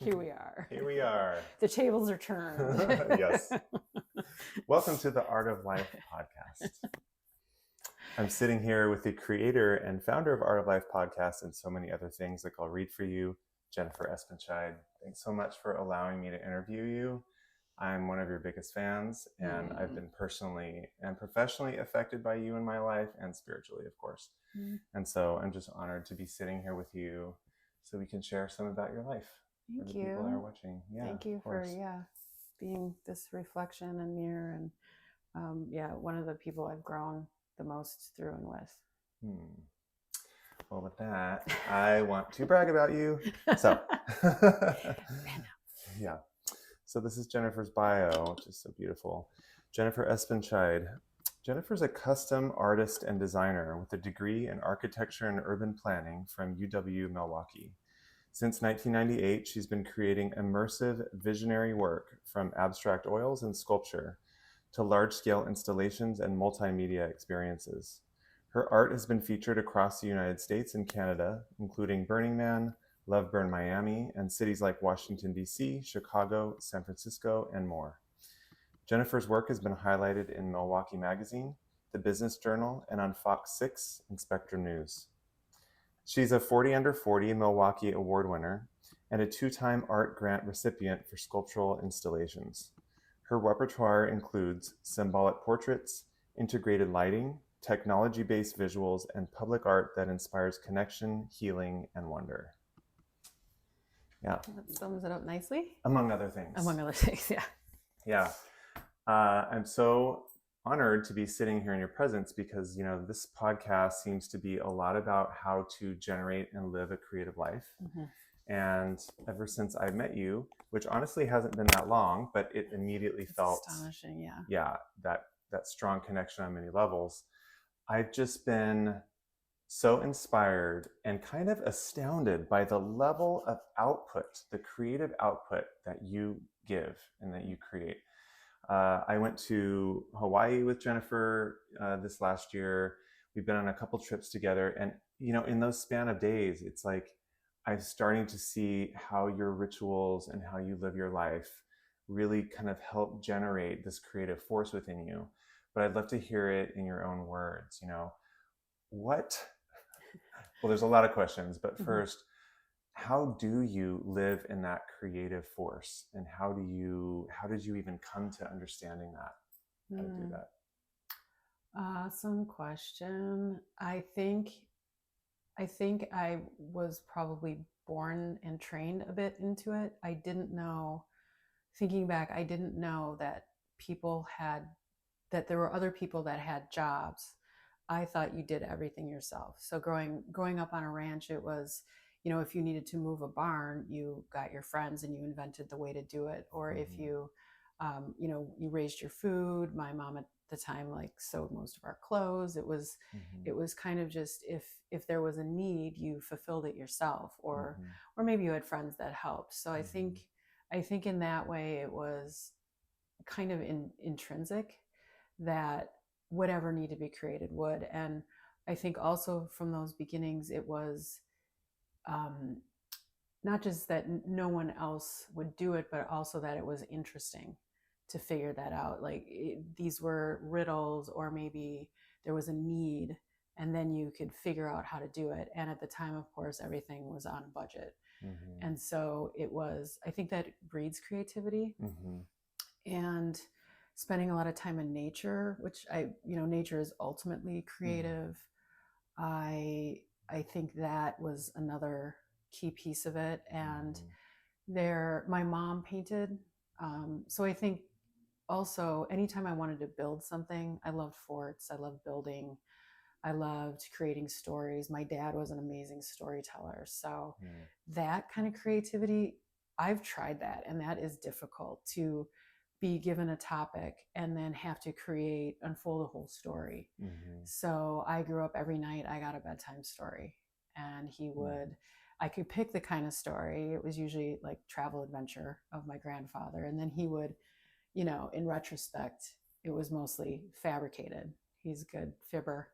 Here we are. Here we are. The tables are turned. Yes. Welcome to the Art of Life podcast. I'm sitting here with the creator and founder of Art of Life podcast and so many other things that I'll read for you, Jennifer Espenscheid. Thanks so much for allowing me to interview you. I'm one of your biggest fans, and I've been personally and professionally affected by you in my life, and spiritually, of course. And so I'm just honored to be sitting here with you so we can share some about your life. Thank for the you. People that are watching. Yeah, thank you for being this reflection and mirror, and one of the people I've grown the most through and with. Well, with that, I want to brag about you. So, yeah. So this is Jennifer's bio, which is so beautiful. Jennifer Espenscheid. Jennifer's a custom artist and designer with a degree in architecture and urban planning from UW-Milwaukee. Since 1998, she's been creating immersive, visionary work from abstract oils and sculpture to large-scale installations and multimedia experiences. Her art has been featured across the United States and Canada, including Burning Man, Love Burn Miami, and cities like Washington, D.C., Chicago, San Francisco, and more. Jennifer's work has been highlighted in Milwaukee Magazine, The Business Journal, and on Fox 6 and Spectrum News. She's a 40 Under 40 Milwaukee Award winner and a 2-time art grant recipient for sculptural installations. Her repertoire includes symbolic portraits, integrated lighting, technology-based visuals, and public art that inspires connection, healing, and wonder. Yeah. That sums it up nicely. Among other things. Yeah. Yeah. I'm so honored to be sitting here in your presence because, this podcast seems to be a lot about how to generate and live a creative life. And ever since I met you, which honestly hasn't been that long, but it immediately felt astonishing. Yeah, that strong connection on many levels. I've just been so inspired and kind of astounded by the level of output, the creative output that you give and that you create. I went to Hawaii with Jennifer this last year. We've been on a couple trips together, and in those span of days, it's like I'm starting to see how your rituals and how you live your life really kind of help generate this creative force within you. But I'd love to hear it in your own words. Well, there's a lot of questions, but first, how do you live in that creative force, and how did you even come to understanding that, how to do that? Awesome question. I think I was probably born and trained a bit into it. I didn't know, thinking back, I didn't know that there were other people that had jobs. I thought you did everything yourself. So growing up on a ranch, it was, if you needed to move a barn, you got your friends and you invented the way to do it. Or if you, you raised your food. My mom at the time sewed most of our clothes. It was kind of just if there was a need, you fulfilled it yourself, or maybe you had friends that helped. So I think in that way it was kind of intrinsic that whatever needed to be created would. And I think also from those beginnings, it was not just that no one else would do it, but also that it was interesting to figure that out. These were riddles, or maybe there was a need, and then you could figure out how to do it. And at the time, of course, everything was on a budget. And so I think that breeds creativity. And spending a lot of time in nature, which nature is ultimately creative. I think that was another key piece of it. And my mom painted. So I think also anytime I wanted to build something, I loved forts. I loved building. I loved creating stories. My dad was an amazing storyteller. So that kind of creativity, I've tried that. And that is difficult, to be given a topic and then have to unfold a whole story. So I grew up, every night I got a bedtime story, and I could pick the kind of story. It was usually like travel adventure of my grandfather. And then he would, in retrospect, it was mostly fabricated. He's a good fibber.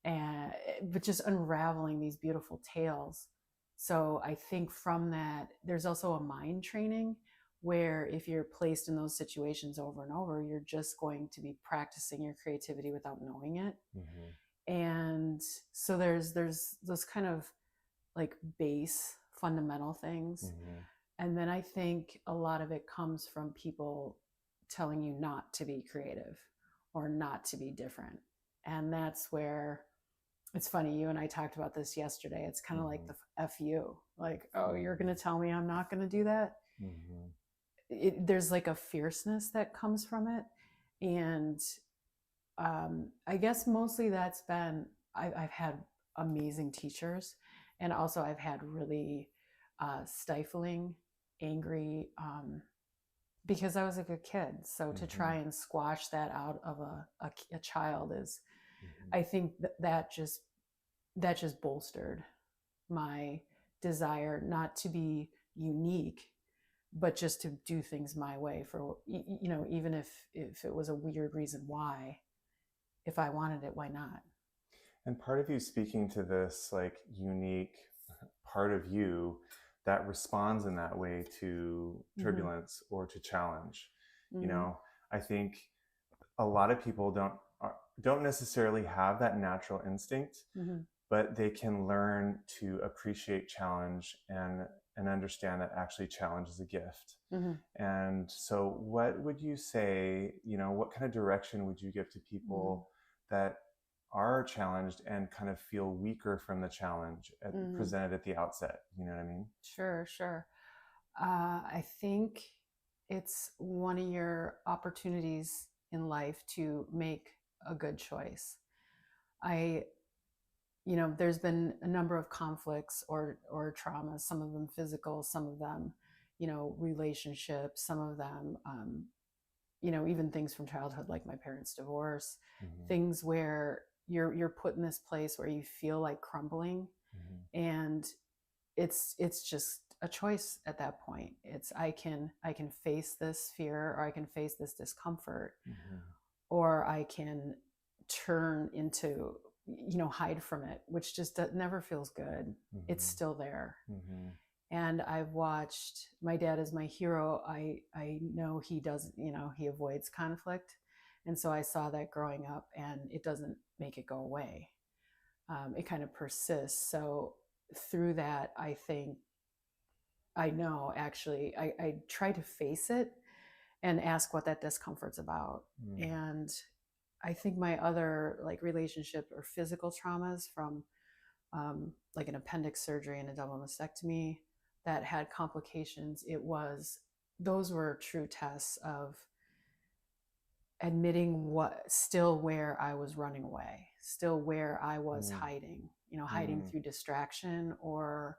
But just unraveling these beautiful tales So I think from that, there's also a mind training where if you're placed in those situations over and over, you're just going to be practicing your creativity without knowing it. And so there's those kind of like base fundamental things. And then I think a lot of it comes from people telling you not to be creative or not to be different. And that's where it's funny, you and I talked about this yesterday. It's kind of like the F you, like, oh, you're going to tell me I'm not going to do that. There's like a fierceness that comes from it. And I guess mostly that's been, I've had amazing teachers, and also I've had really stifling, angry, because I was like a kid. So to try and squash that out of a child is, I think that just bolstered my desire not to be unique, but just to do things my way for, even if it was a weird reason why. If I wanted it, why not? And part of you speaking to this like unique part of you that responds in that way to turbulence or to challenge. I think a lot of people don't necessarily have that natural instinct, but they can learn to appreciate challenge and understand that actually challenge is a gift. And so what would you say, what kind of direction would you give to people that are challenged and kind of feel weaker from the challenge presented at the outset? You know what I mean? Sure. I think it's one of your opportunities in life to make a good choice. There's been a number of conflicts or traumas, some of them physical, some of them, relationships, some of them, even things from childhood, like my parents' divorce, things where you're put in this place where you feel like crumbling, and it's just a choice at that point. It's I can face this fear, or I can face this discomfort, or I can turn into, hide from it, which just never feels good. It's still there. And I've watched, my dad is my hero. I know he does, he avoids conflict. And so I saw that growing up, and it doesn't make it go away. It kind of persists. So through that, I think, I know actually, I try to face it and ask what that discomfort's about. And I think my other like relationship or physical traumas from like an appendix surgery and a double mastectomy that had complications, those were true tests of admitting where I was running away, still where I was hiding, hiding through distraction, or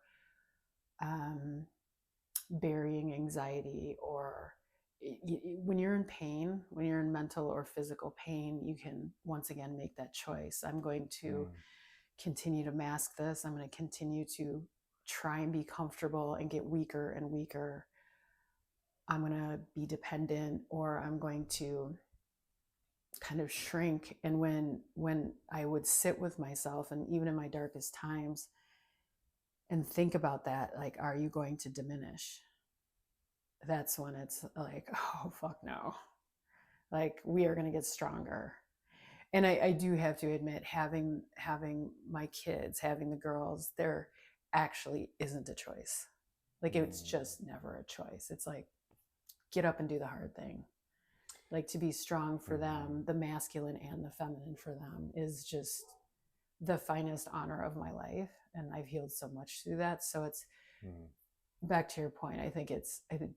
burying anxiety, or when you're in pain, when you're in mental or physical pain, you can once again make that choice. I'm going to continue to mask this. I'm going to continue to try and be comfortable and get weaker and weaker. I'm going to be dependent, or I'm going to kind of shrink. And when I would sit with myself, and even in my darkest times, and think about that, like, are you going to diminish? That's when it's like, oh, fuck no. Like, we are going to get stronger. And I do have to admit, having my kids, having the girls, there actually isn't a choice. Like, it's just never a choice. It's like, get up and do the hard thing. Like, to be strong for them, the masculine and the feminine for them, is just the finest honor of my life. And I've healed so much through that. So it's back to your point. I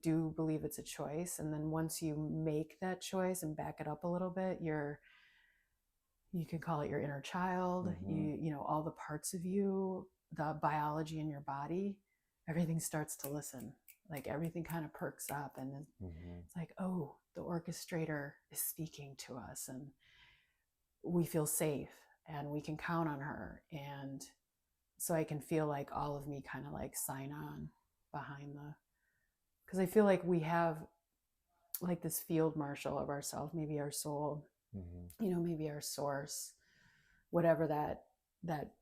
do believe it's a choice. And then once you make that choice and back it up a little bit, you can call it your inner child, all the parts of you, the biology in your body, everything starts to listen. Like, everything kind of perks up, and it's like, oh, the orchestrator is speaking to us, and we feel safe, and we can count on her. And so I can feel like all of me kind of like sign on behind because I feel like we have like this field marshal of ourselves, maybe our soul, maybe our source, whatever that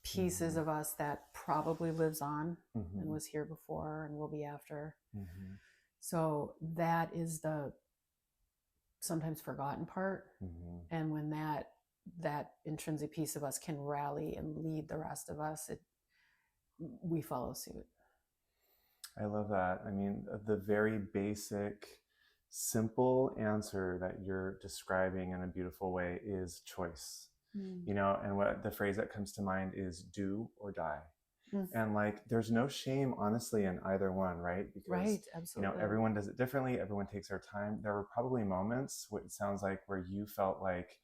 pieces of us, that probably lives on and Mm-hmm. was here before and will be after. Mm-hmm. So that is the sometimes forgotten part. Mm-hmm. And when that intrinsic piece of us can rally and lead the rest of us, we follow suit. I love that. I mean, the very basic, simple answer that you're describing in a beautiful way is choice. Mm. You know, and what the phrase that comes to mind is do or die. Mm. And like, there's no shame, honestly, in either one, right? Because, Right, you know, absolutely. everyone does it differently. Everyone takes their time. There were probably moments, what it sounds like, where you felt like,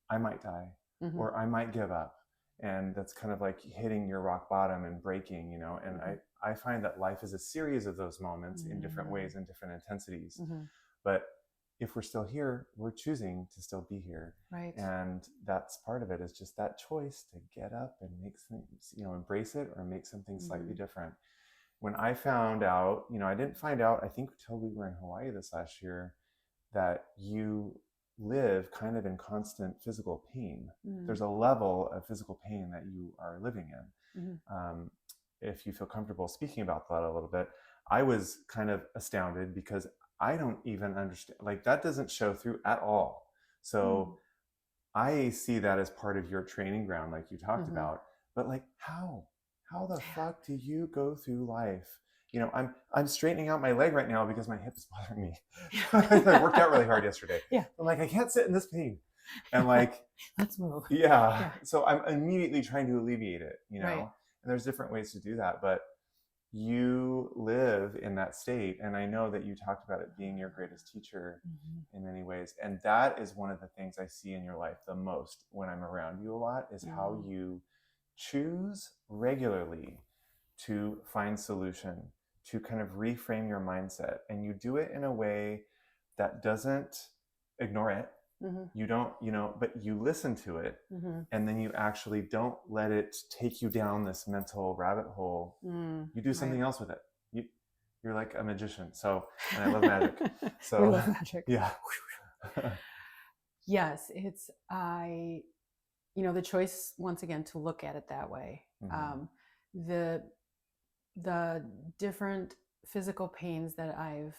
I might die Mm-hmm. or I might give up. And that's kind of like hitting your rock bottom and breaking, you know. And Mm-hmm. I find that life is a series of those moments in different Mm-hmm. ways and different intensities. Mm-hmm. But if we're still here, we're choosing to still be here. Right. And that's part of it, is just that choice to get up and make things, you know, embrace it or make something slightly different. When I found out, you know, I didn't find out, I think, until we were in Hawaii this last year, that you live kind of in constant physical pain. Mm-hmm. There's a level of physical pain that you are living in. Mm-hmm. If you feel comfortable speaking about that a little bit, I was kind of astounded because I don't even understand, like, that doesn't show through at all. So I see that as part of your training ground, like you talked about, but like, how the fuck do you go through life? You know, I'm straightening out my leg right now because my hip is bothering me. I worked out really hard yesterday. Yeah. I'm like, I can't sit in this pain. And like, let's move. Yeah. So I'm immediately trying to alleviate it, you know, Right. and there's different ways to do that, but you live in that state. And I know that you talked about it being your greatest teacher in many ways. And that is one of the things I see in your life the most when I'm around you a lot, is how you choose regularly to find solution, to kind of reframe your mindset. And you do it in a way that doesn't ignore it. You don't, you know, but you listen to it, and then you actually don't let it take you down this mental rabbit hole. You do something else with it. You're like a magician. So, and I love magic. So we love magic. Yeah. Yes, it's you know, the choice once again to look at it that way. The different physical pains that I've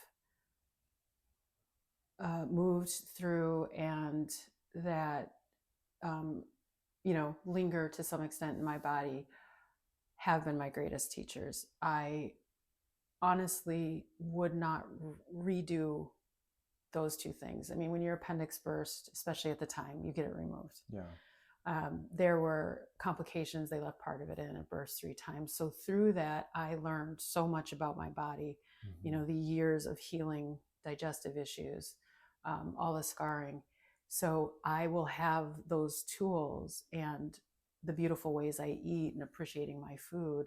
moved through and that you know, linger to some extent in my body have been my greatest teachers. I honestly would not redo those two things. I mean, when your appendix burst, especially at the time, you get it removed. Yeah. There were complications. They left part of it in. It burst 3 times. So through that, I learned so much about my body. You know, the years of healing digestive issues, all the scarring. So I will have those tools and the beautiful ways I eat and appreciating my food.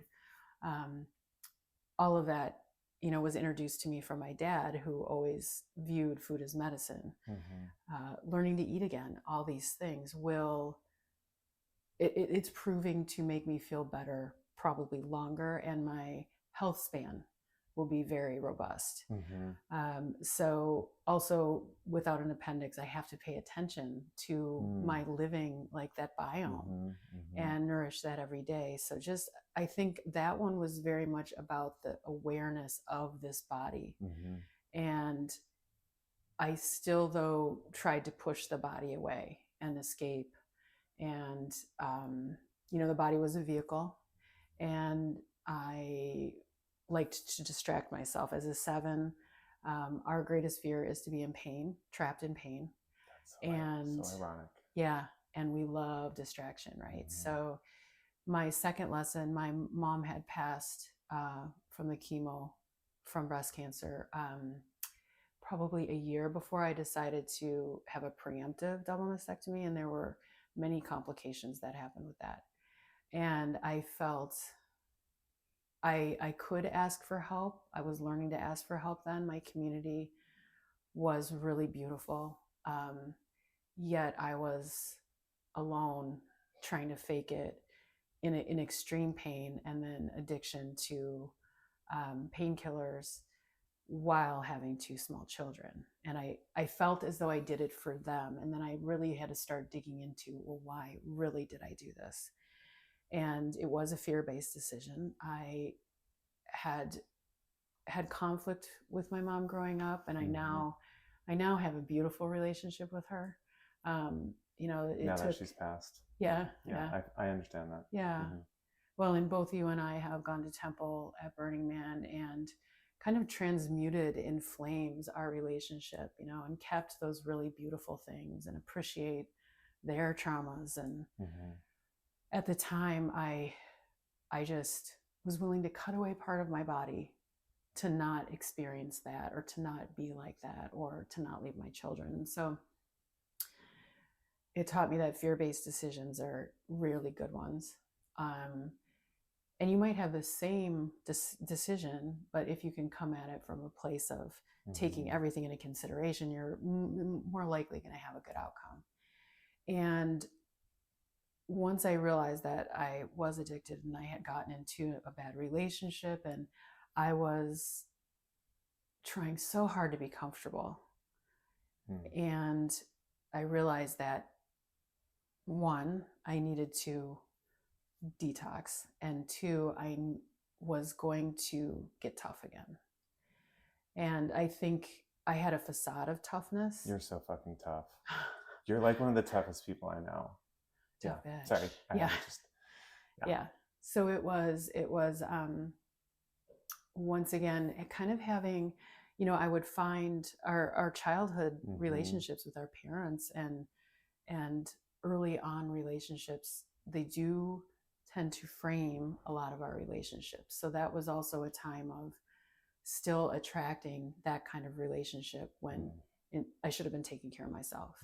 All of that, you know, was introduced to me from my dad, who always viewed food as medicine. Learning to eat again, all these things it's proving to make me feel better, probably longer, and my health span will be very robust. So also, without an appendix, I have to pay attention to my living, like that biome, and nourish that every day. So just, I think that one was very much about the awareness of this body. And I still, though, tried to push the body away and escape. And, you know, the body was a vehicle, and I liked to distract myself. As a 7, our greatest fear is to be in pain, trapped in pain. That's so ironic. Yeah. And we love distraction, right? So my second lesson, my mom had passed from the chemo from breast cancer probably a year before I decided to have a preemptive double mastectomy. And there were many complications that happened with that. And I felt I could ask for help. I was learning to ask for help then. My community was really beautiful. Yet I was alone trying to fake it in extreme pain, and then addiction to painkillers while having 2 small children. And I felt as though I did it for them. And then I really had to start digging into, well, why really did I do this? And it was a fear-based decision. I had conflict with my mom growing up, and I now have a beautiful relationship with her. Now that she's passed. Yeah. I understand that. Yeah. Well, and both you and I have gone to temple at Burning Man and kind of transmuted in flames our relationship, and kept those really beautiful things and appreciate their traumas. And at the time, I just was willing to cut away part of my body to not experience that, or to not be like that, or to not leave my children. And so it taught me that fear-based decisions are really good ones. And you might have the same decision, but if you can come at it from a place of taking everything into consideration, you're more likely going to have a good outcome. And once I realized that I was addicted and I had gotten into a bad relationship, and I was trying so hard to be comfortable, and I realized that, one, I needed to detox, and two, I was going to get tough again. And I think I had a facade of toughness. You're so fucking tough. You're like one of the toughest people I know. Tough bitch. Sorry. Yeah. So it was once again, kind of having, I would find our childhood relationships with our parents and early on relationships, they do tend to frame a lot of our relationships. So that was also a time of still attracting that kind of relationship when I should have been taking care of myself.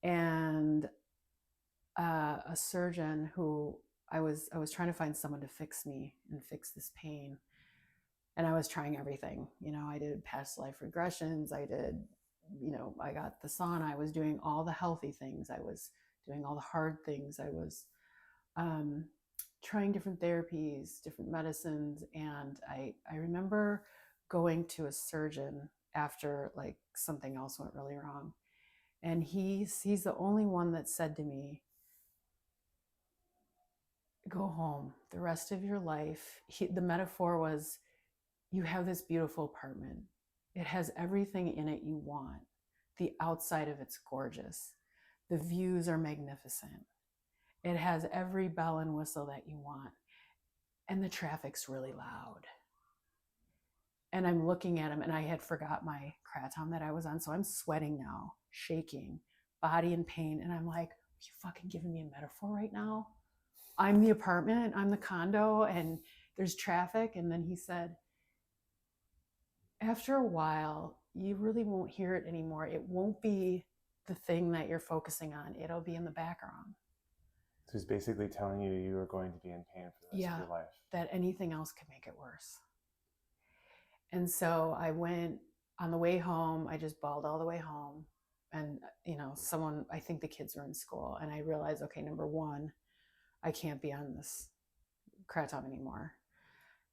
And a surgeon who I was trying to find someone to fix me and fix this pain. And I was trying everything. I did past life regressions. I did, I got the sauna. I was doing all the healthy things. I was doing all the hard things. I was trying different therapies, different medicines. And I remember going to a surgeon after like something else went really wrong. And he's the only one that said to me, go home the rest of your life. The metaphor was, you have this beautiful apartment. It has everything in it you want. The outside of it's gorgeous. The views are magnificent. It has every bell and whistle that you want. And the traffic's really loud. And I'm looking at him, and I had forgot my kratom that I was on. So I'm sweating now, shaking, body in pain. And I'm like, are you fucking giving me a metaphor right now? I'm the apartment, I'm the condo, and there's traffic. And then he said, after a while, you really won't hear it anymore. It won't be the thing that you're focusing on. It'll be in the background. So he's basically telling you you are going to be in pain for the rest of your life. That anything else could make it worse. And so I went on the way home. I just bawled all the way home. And, I think the kids were in school. And I realized, okay, number one, I can't be on this kratom anymore.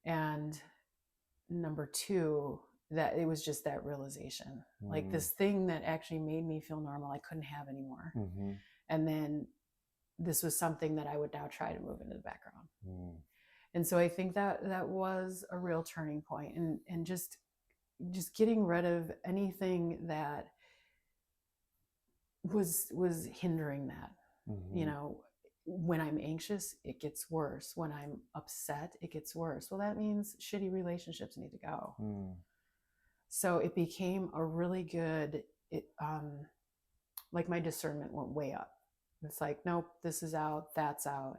And number two, that it was just that realization, like this thing that actually made me feel normal, I couldn't have anymore. And then this was something that I would now try to move into the background. And so I think that was a real turning point, and just getting rid of anything that was hindering that. When I'm anxious, it gets worse. When I'm upset, it gets worse. Well, that means shitty relationships need to go. So it became a really good, like my discernment went way up. It's like, nope, this is out, that's out.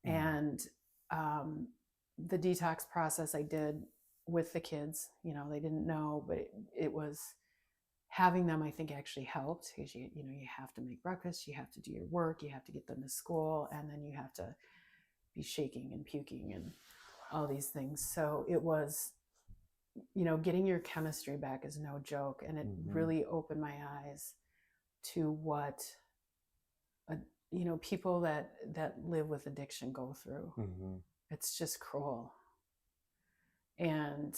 And the detox process I did with the kids, they didn't know, but it was having them, I think, actually helped, because you have to make breakfast, you have to do your work, you have to get them to school, and then you have to be shaking and puking and all these things. So it was, getting your chemistry back is no joke. And it really opened my eyes to what, people that live with addiction go through. It's just cruel. And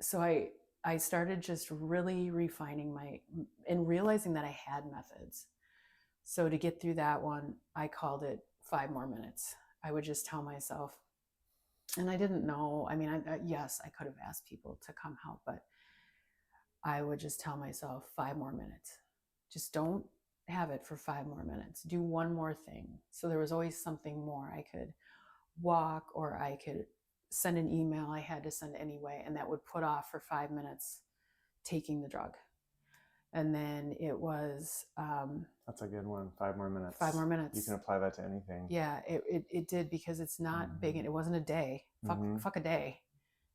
so I started just really refining and realizing that I had methods. So to get through that one, I called it 5 more minutes. I would just tell myself, and I didn't know. I mean, yes, I could have asked people to come help, but I would just tell myself 5 more minutes. Just don't have it for 5 more minutes. Do one more thing. So there was always something more. I could walk, or I could send an email I had to send anyway, and that would put off for 5 minutes taking the drug. And then it was that's a good one. 5 more minutes. 5 more minutes. You can apply that to anything. Yeah, it did, because it's not big. It wasn't a day. Fuck a day.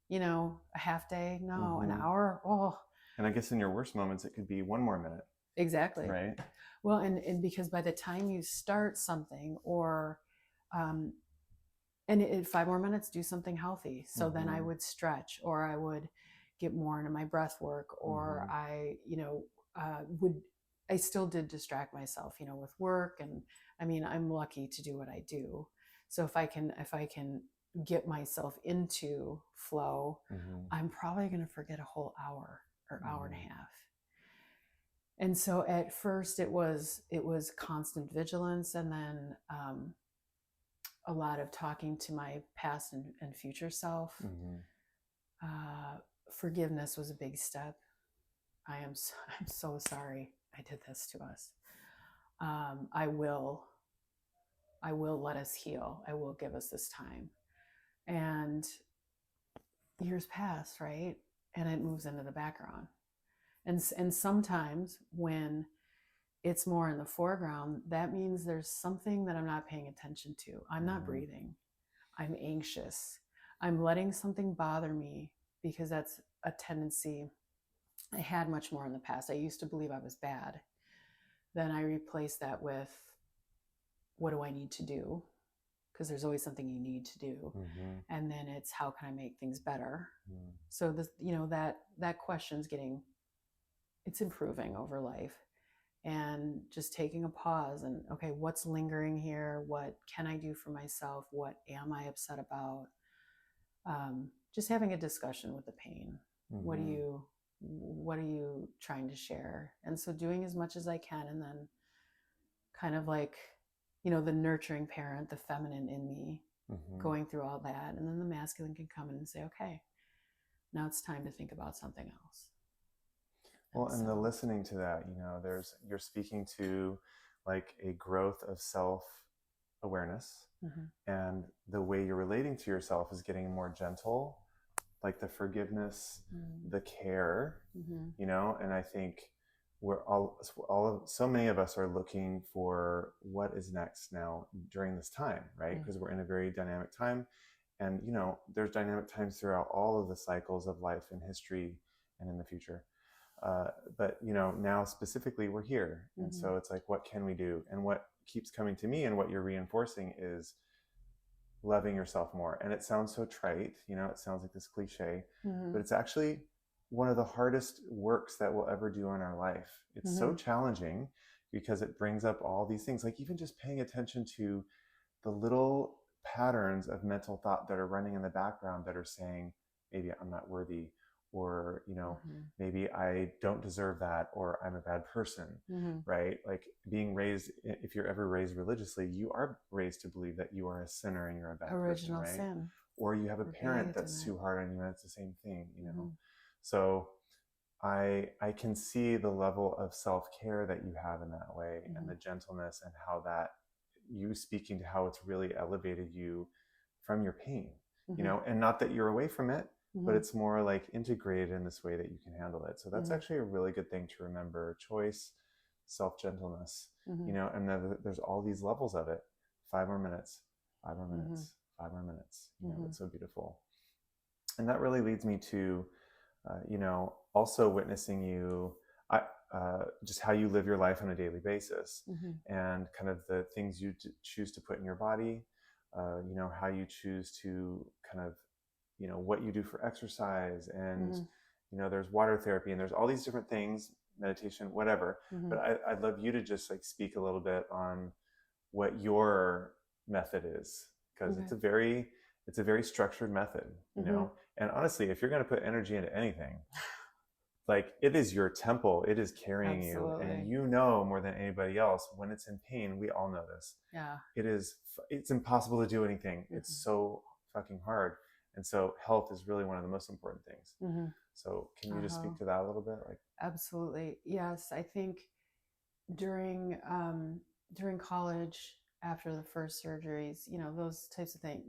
You know, a half day. No, an hour. Oh. And I guess in your worst moments, it could be 1 more minute. Exactly. Right. Well, and because by the time you start something, or and 5 more minutes, do something healthy. So then I would stretch, or I would get more into my breath work, or I, I still did distract myself, with work. And I mean, I'm lucky to do what I do. So if I can get myself into flow, I'm probably going to forget a whole hour or hour and a half. And so at first it was constant vigilance, and then a lot of talking to my past and future self. Forgiveness was a big step. I'm so sorry I did this to us. I will let us heal. I will give us this time. And years pass, right? And it moves into the background. And sometimes when it's more in the foreground, that means there's something that I'm not paying attention to. I'm not breathing. I'm anxious. I'm letting something bother me, because that's a tendency I had much more in the past. I used to believe I was bad. Then I replaced that with, what do I need to do? Because there's always something you need to do. And then it's, how can I make things better? So this, that question's it's improving over life. And just taking a pause and, okay, what's lingering here? What can I do for myself? What am I upset about? Just having a discussion with the pain. What are you trying to share? And so doing as much as I can, and then kind of like, the nurturing parent, the feminine in me, going through all that. And then the masculine can come in and say, okay, now it's time to think about something else. Well, and the listening to that, you're speaking to like a growth of self-awareness, and the way you're relating to yourself is getting more gentle, like the forgiveness, the care, and I think we're so many of us are looking for what is next now during this time, right? Because we're in a very dynamic time, and there's dynamic times throughout all of the cycles of life and history and in the future. But now specifically we're here, and so it's like, what can we do? And what keeps coming to me, and what you're reinforcing, is loving yourself more. And it sounds so trite, it sounds like this cliche, but it's actually one of the hardest works that we'll ever do in our life. It's so challenging, because it brings up all these things, like even just paying attention to the little patterns of mental thought that are running in the background that are saying, maybe I'm not worthy, or maybe I don't deserve that, or I'm a bad person, right? Like being raised, if you're ever raised religiously, you are raised to believe that you are a sinner and you're a bad Original person, right? sin. Or you have a parent that's too hard on you, and it's the same thing, So I can see the level of self-care that you have in that way, and the gentleness, and how that, you speaking to how it's really elevated you from your pain, and not that you're away from it, but it's more like integrated in this way that you can handle it. So that's actually a really good thing to remember: choice, self-gentleness, and then there's all these levels of it. 5 more minutes, 5 more minutes, 5 more minutes. It's so beautiful. And that really leads me to, also witnessing you, just how you live your life on a daily basis, and kind of the things you choose to put in your body, how you choose to kind of, what you do for exercise, and, there's water therapy, and there's all these different things, meditation, whatever. But I'd love you to just like speak a little bit on what your method is, because it's a very structured method, and honestly, if you're going to put energy into anything, like it is your temple, it is carrying you, and Absolutely. you know more than anybody else when it's in pain. We all know this. Yeah. It's impossible to do anything. It's Hmm. so fucking hard. And so health is really one of the most important things. Hmm. So can you just Uh-huh. speak to that a little bit? Like, Absolutely. Yes. I think during during college, after the first surgeries, those types of things,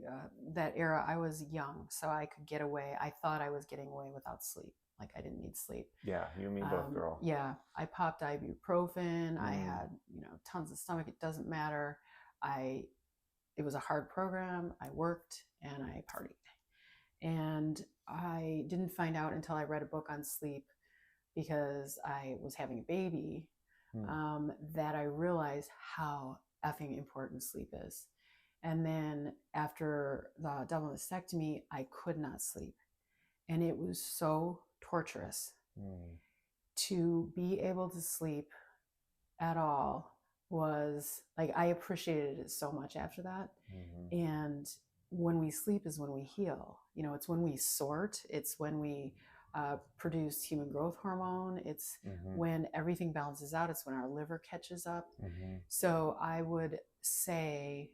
that era, I was young, so I could get away. I thought I was getting away without sleep. Like I didn't need sleep. yeah, you and me both, girl. Yeah, I popped ibuprofen. I Mm, had, tons of stomach. It doesn't matter. I It was a hard program. I worked and I partied. And I didn't find out until I read a book on sleep because I was having a baby, mm, that I realized how effing important sleep is. And then after the double mastectomy, I could not sleep. And it was so torturous mm, to be able to sleep at all. Was like, I appreciated it so much after that. mm, And when we sleep is when we heal. It's when we sort, it's when we produce human growth hormone, it's mm, when everything balances out, it's when our liver catches up. mm, So I would say,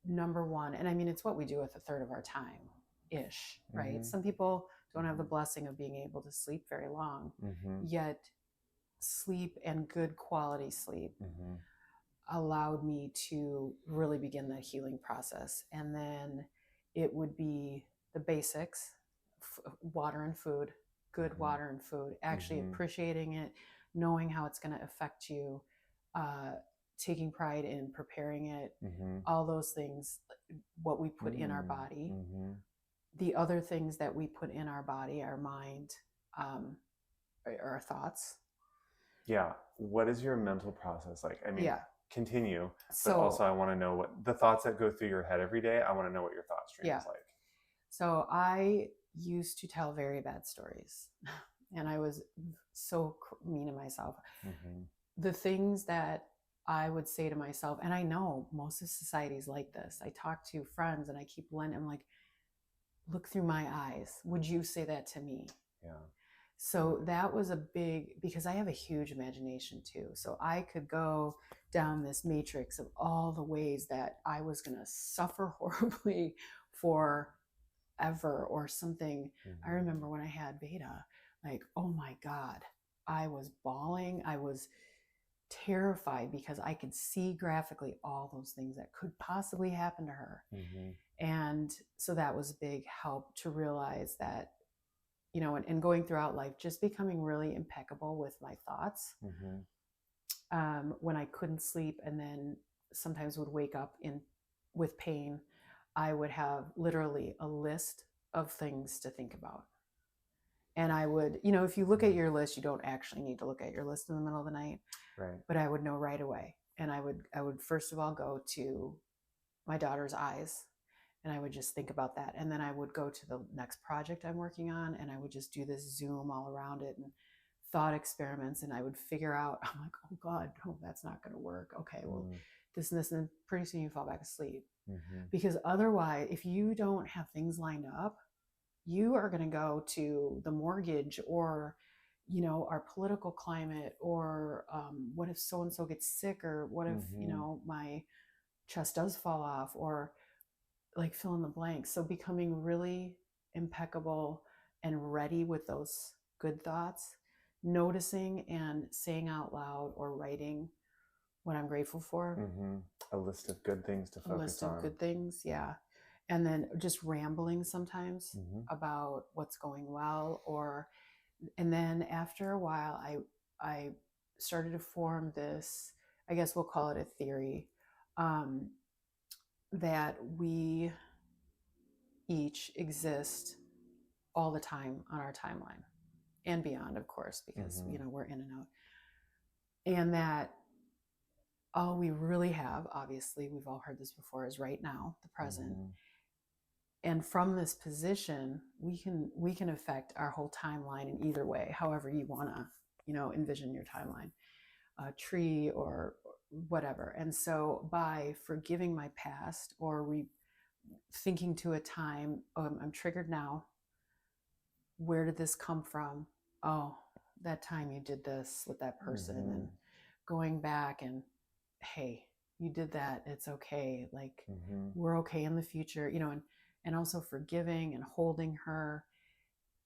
number one, and I mean, it's what we do with a third of our time ish, right? mm, Some people don't have the blessing of being able to sleep very long, mm, yet sleep, and good quality sleep, mm, allowed me to really begin that healing process. And then it would be the basics: water and food, good mm, water and food, actually mm, appreciating it, knowing how it's going to affect you, uh, taking pride in preparing it, mm, all those things, what we put in our mm, body. mm. The other things that we put in our body, our mind, our thoughts. Yeah. What is your mental process like? I mean, Yeah. continue, but also So, I want to know what the thoughts that go through your head every day. I want to know what your thought stream yeah. is like. So I used to tell very bad stories, and I was so mean to myself. Mm-hmm. The things that I would say to myself, and I know most of society is like this. I talk to friends and I keep lending, I'm like, look through my eyes. Would you say that to me? Yeah. So that was a big, because I have a huge imagination too. So I could go down this matrix of all the ways that I was going to suffer horribly for ever or something. I Mm-hmm. remember when I had Veda, like, oh my God, I was bawling. I was terrified because I could see graphically all those things that could possibly happen to her. Mm-hmm. And so that was a big help to realize that, and going throughout life, just becoming really impeccable with my thoughts. Mm-hmm. When I couldn't sleep and then sometimes would wake up with pain, I would have literally a list of things to think about. And I would, if you look at your list, you don't actually need to look at your list in the middle of the night, Right. but I would know right away. And I would first of all go to my daughter's eyes, and I would just think about that. And then I would go to the next project I'm working on, and I would just do this zoom all around it and thought experiments, and I would figure out, I'm like, oh God, no, that's not going to work. Okay, well, Mm-hmm. this and this, and then pretty soon you fall back asleep. Mm-hmm. Because otherwise, if you don't have things lined up, you are going to go to the mortgage, or our political climate, or what if so and so gets sick, or what if Mm-hmm. my chest does fall off, or like fill in the blanks. So becoming really impeccable and ready with those good thoughts, noticing and saying out loud or writing what I'm grateful for, Mm-hmm. A list of good things to a focus list of on. good things. Yeah. And then just rambling sometimes Mm-hmm. about what's going well, and then after a while, I started to form this, I guess we'll call it a theory, um, that we each exist all the time on our timeline and beyond, of course, because Mm-hmm. we're in and out. And that all we really have, obviously, we've all heard this before, is right now, the present. Mm-hmm. And from this position, we can affect our whole timeline in either way, however you want to, envision your timeline, a tree or whatever. And so by forgiving my past, or thinking to a time, oh, I'm triggered now. Where did this come from? Oh, that time you did this with that person, Mm-hmm. and going back and, hey, you did that, it's okay, like Mm-hmm. we're okay in the future, and also forgiving and holding her,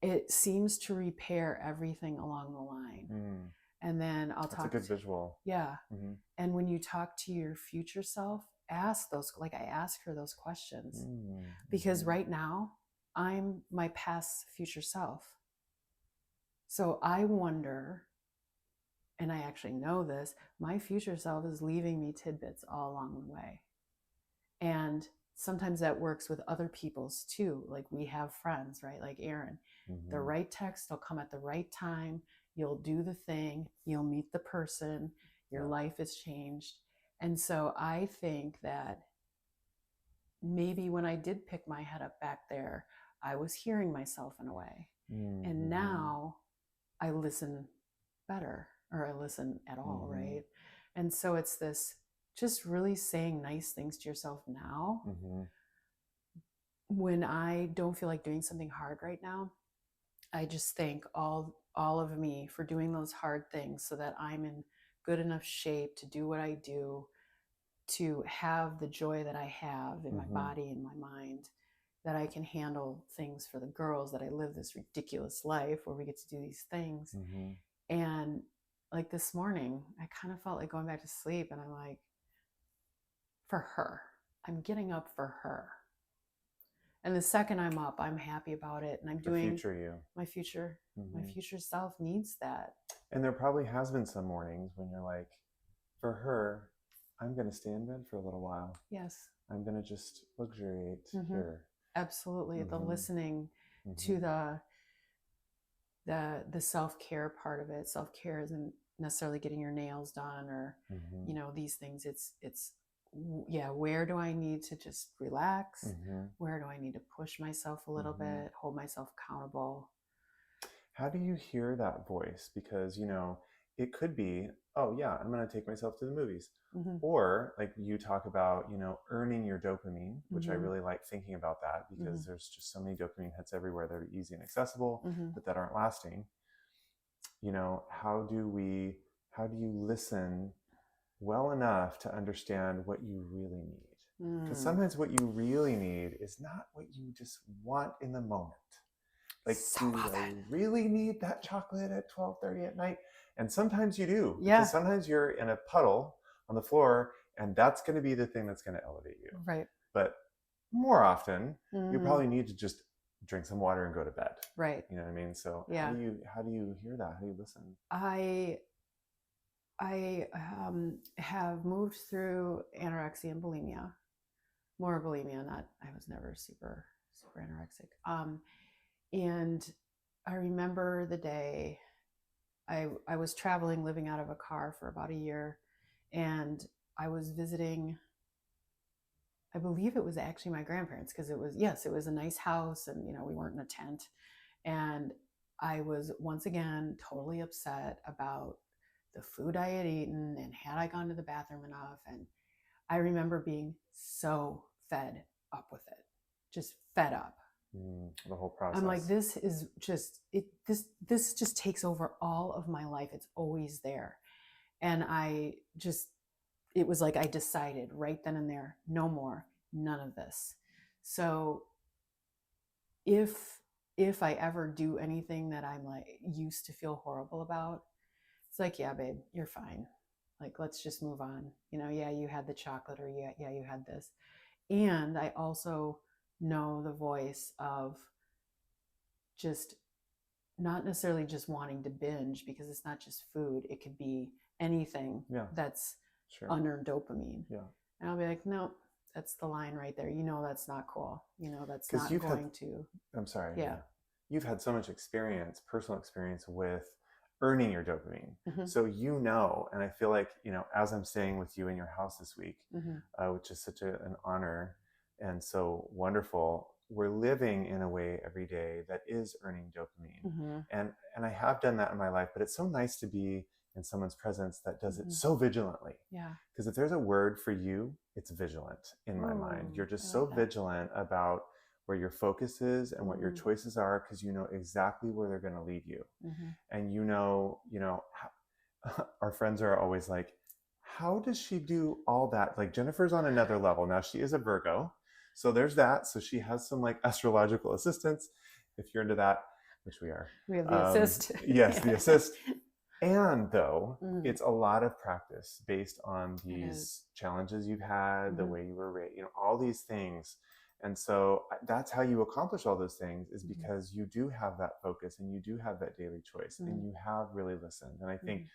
it seems to repair everything along the line. Mm. And then That's a good visual. yeah. Mm-hmm. And when you talk to your future self, ask those, like I ask her those questions, Mm-hmm. because right now I'm my past future self. So I wonder, and I actually know this, my future self is leaving me tidbits all along the way. And sometimes that works with other people's too. Like we have friends, right? Like Aaron, Mm-hmm. the right text will come at the right time. You'll do the thing, you'll meet the person, your life is changed. And so I think that maybe when I did pick my head up back there, I was hearing myself in a way. Mm-hmm. And now I listen better, or I listen at all, Mm-hmm. right? And so it's this just really saying nice things to yourself now. Mm-hmm. When I don't feel like doing something hard right now, I just thank all of me for doing those hard things so that I'm in good enough shape to do what I do, to have the joy that I have in my Mm-hmm. body and my mind, that I can handle things for the girls, that I live this ridiculous life where we get to do these things. Mm-hmm. And like this morning, I kind of felt like going back to sleep, and I'm like, for her, I'm getting up for her. And the second I'm up, I'm happy about it, and I'm The doing future you. my future. Mm-hmm. My future self needs that. And there probably has been some mornings when you're like, for her, I'm going to stay in bed for a little while. Yes. I'm going to just luxuriate Mm-hmm. here. Absolutely. Mm-hmm. The listening Mm-hmm. to the self-care part of it. Self-care isn't necessarily getting your nails done or Mm-hmm. these things. It's where do I need to just relax? Mm-hmm. Where do I need to push myself a little Mm-hmm. bit, hold myself accountable? How do you hear that voice? Because, it could be, oh, yeah, I'm going to take myself to the movies. Mm-hmm. Or like you talk about, earning your dopamine, which I Mm-hmm. really like thinking about that because Mm-hmm. there's just so many dopamine hits everywhere that are easy and accessible, Mm-hmm. but that aren't lasting. How do you listen well enough to understand what you really need? Because sometimes what you really need is not what you just want in the moment. Like, so do I often. really need that chocolate at 12:30 at night? And sometimes you do, Yeah. because sometimes you're in a puddle on the floor, and that's going to be the thing that's going to elevate you. Right. But more often, you Mm-hmm. probably need to just drink some water and go to bed. Right. You know what I mean? So Yeah. how do you hear that? How do you listen? I have moved through anorexia and bulimia, more bulimia. Not, I was never super anorexic. And I remember the day I was traveling, living out of a car for about a year, and I was visiting, I believe it was actually my grandparents, because it was a nice house, and we weren't in a tent. And I was once again totally upset about the food I had eaten, and had I gone to the bathroom enough. And I remember being so fed up with it, just fed up. The whole process. I'm like, this is just it. This just takes over all of my life. It's always there, and it was like I decided right then and there, no more, none of this. So if I ever do anything that I'm like used to feel horrible about, it's like, yeah, babe, you're fine. Like, let's just move on. Yeah, you had the chocolate, or yeah, you had this. And I also know the voice of just not necessarily just wanting to binge, because it's not just food. It could be anything that's unearned dopamine. Yeah. And I'll be like, no, that's the line right there. That's not cool. That's not going to. I'm sorry. Yeah. You've had so much experience, personal experience with earning your dopamine. Mm-hmm. So, and I feel like, as I'm staying with you in your house this week, which is such an honor and so wonderful, we're living in a way every day that is earning dopamine. Mm-hmm. And I have done that in my life, but it's so nice to be in someone's presence that does it so vigilantly. Yeah. Because if there's a word for you, it's vigilant in my mind. You're just so vigilant about where your focus is and what your choices are, because you know exactly where they're going to lead you. And you know, our friends are always like, how does she do all that? Like Jennifer's on another level. Now she is a Virgo. So there's that. So she has some like astrological assistance. If you're into that, which we are. We have the assist. Yes, the assist. And though it's a lot of practice based on these challenges you've had, the way you were raised, all these things. And so that's how you accomplish all those things, is because you do have that focus and you do have that daily choice and you have really listened. And I think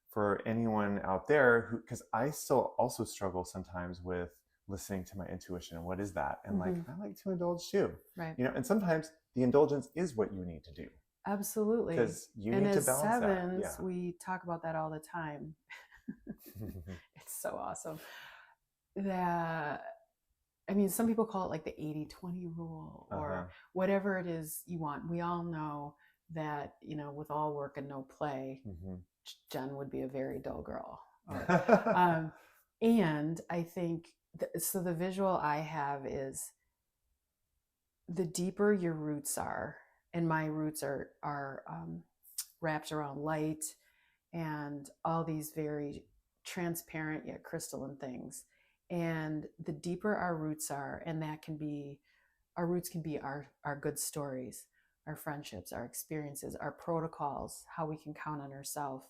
for anyone out there who, because I still also struggle sometimes with listening to my intuition and what is that? And like, I like to indulge too, right? And sometimes the indulgence is what you need to do. Absolutely. Because you and need to as balance sevens, that. Yeah. we talk about that all the time. It's so awesome. That, I mean, some people call it like the 80-20 rule or whatever it is you want. We all know that, with all work and no play, Jen would be a very dull girl. And I think, so the visual I have is the deeper your roots are, and my roots are wrapped around light and all these very transparent yet crystalline things. And the deeper our roots are, and that can be, our roots can be our good stories, our friendships, our experiences, our protocols, how we can count on ourselves,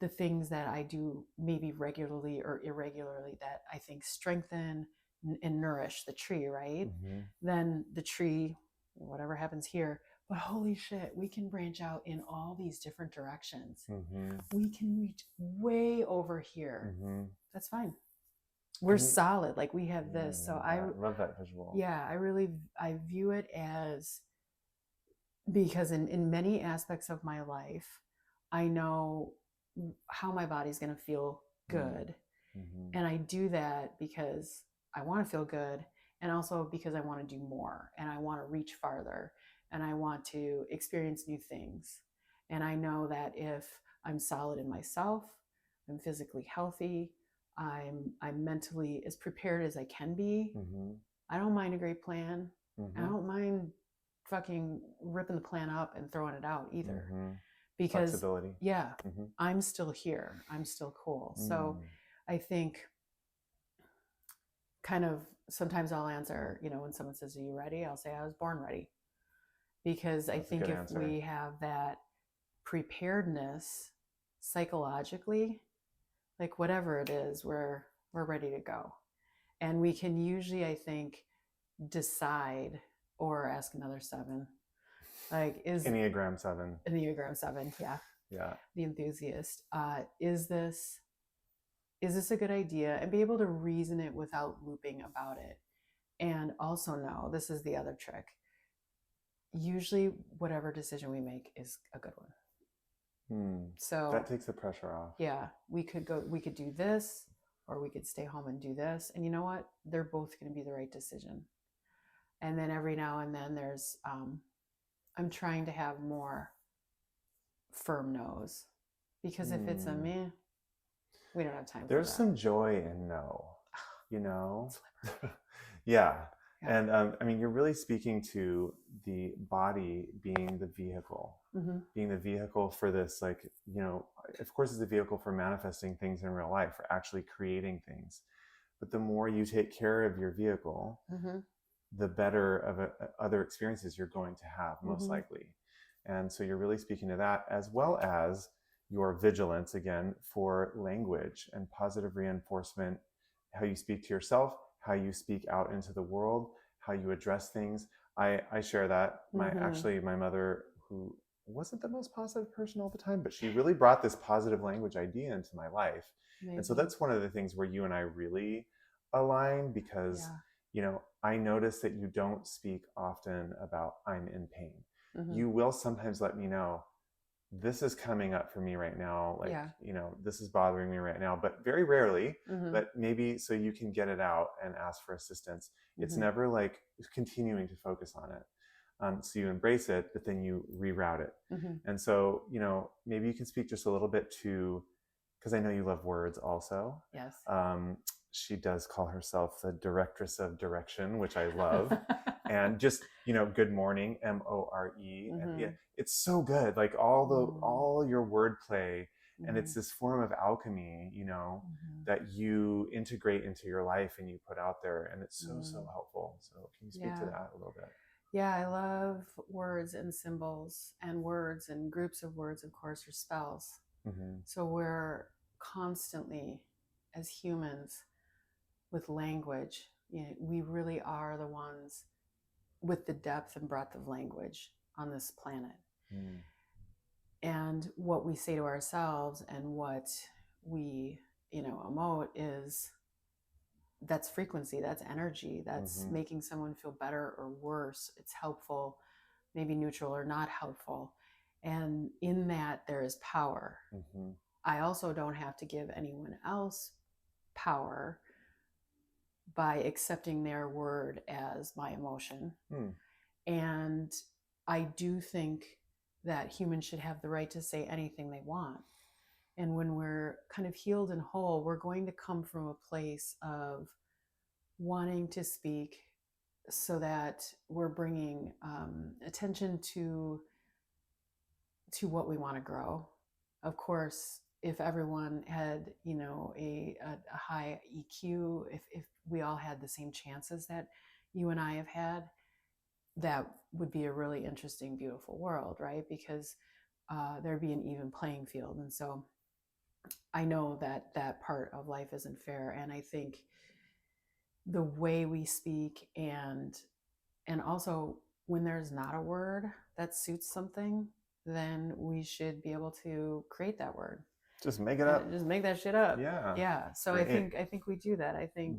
the things that I do maybe regularly or irregularly that I think strengthen and nourish the tree, right? Then the tree, whatever happens here, but holy shit, we can branch out in all these different directions. We can reach way over here. That's fine. We're solid. Like we have this. So I love that visual. Yeah, I view it as, because in many aspects of my life, I know how my body's going to feel good. And I do that because I want to feel good, and also because I want to do more, and I want to reach farther, and I want to experience new things. And I know that if I'm solid in myself, I'm physically healthy, I'm mentally as prepared as I can be. I don't mind a great plan. I don't mind fucking ripping the plan up and throwing it out either. Because flexibility. Yeah, I'm still here. I'm still cool. So I think kind of sometimes I'll answer, when someone says, "Are you ready?" I'll say, "I was born ready." Because I think if we have that preparedness psychologically, like whatever it is, we're ready to go. And we can usually, I think, decide, or ask another 7. Like, is Enneagram 7. Enneagram 7, yeah. Yeah. The enthusiast. Is this a good idea? And be able to reason it without looping about it. And also know, this is the other trick. Usually whatever decision we make is a good one. So that takes the pressure off. Yeah, we could do this, or we could stay home and do this. And you know what? They're both going to be the right decision. And then every now and then there's, I'm trying to have more firm no's, because if it's a meh, we don't have time for that. There's some joy in no, Yeah. And I mean, you're really speaking to the body being the vehicle, being the vehicle for this, like, of course it's a vehicle for manifesting things in real life, for actually creating things. But the more you take care of your vehicle, the better of other experiences you're going to have, most likely. And so you're really speaking to that, as well as your vigilance, again, for language and positive reinforcement, how you speak to yourself, how you speak out into the world, how you address things. I share that. My mother, who wasn't the most positive person all the time, but she really brought this positive language idea into my life. Amazing. And so that's one of the things where you and I really align, because I notice that you don't speak often about "I'm in pain." You will sometimes let me know, this is coming up for me right now, like, this is bothering me right now, but very rarely, but maybe so you can get it out and ask for assistance. It's never like continuing to focus on it. So you embrace it, but then you reroute it. And so, maybe you can speak just a little bit to, because I know you love words also. Yes. she does call herself the directress of direction, which I love. And just, good morning, More. And yeah, it's so good. Like all your wordplay, and it's this form of alchemy, that you integrate into your life and you put out there, and it's so helpful. So can you speak to that a little bit? Yeah, I love words and symbols, and words and groups of words, of course, are spells. So we're constantly, as humans, with language, we really are the ones with the depth and breadth of language on this planet. And what we say to ourselves and what we, emote that's frequency, that's energy, that's making someone feel better or worse. It's helpful, maybe neutral or not helpful. And in that, there is power. I also don't have to give anyone else power by accepting their word as my emotion. And I do think that humans should have the right to say anything they want. And when we're kind of healed and whole, we're going to come from a place of wanting to speak so that we're bringing attention to what we want to grow. Of course, if everyone had, a high EQ, if we all had the same chances that you and I have had, that would be a really interesting, beautiful world, right? Because there'd be an even playing field. And so I know that that part of life isn't fair. And I think the way we speak, and also when there's not a word that suits something, then we should be able to create that word. Just make it up. Just make that shit up. Yeah. So great. I think we do that. I think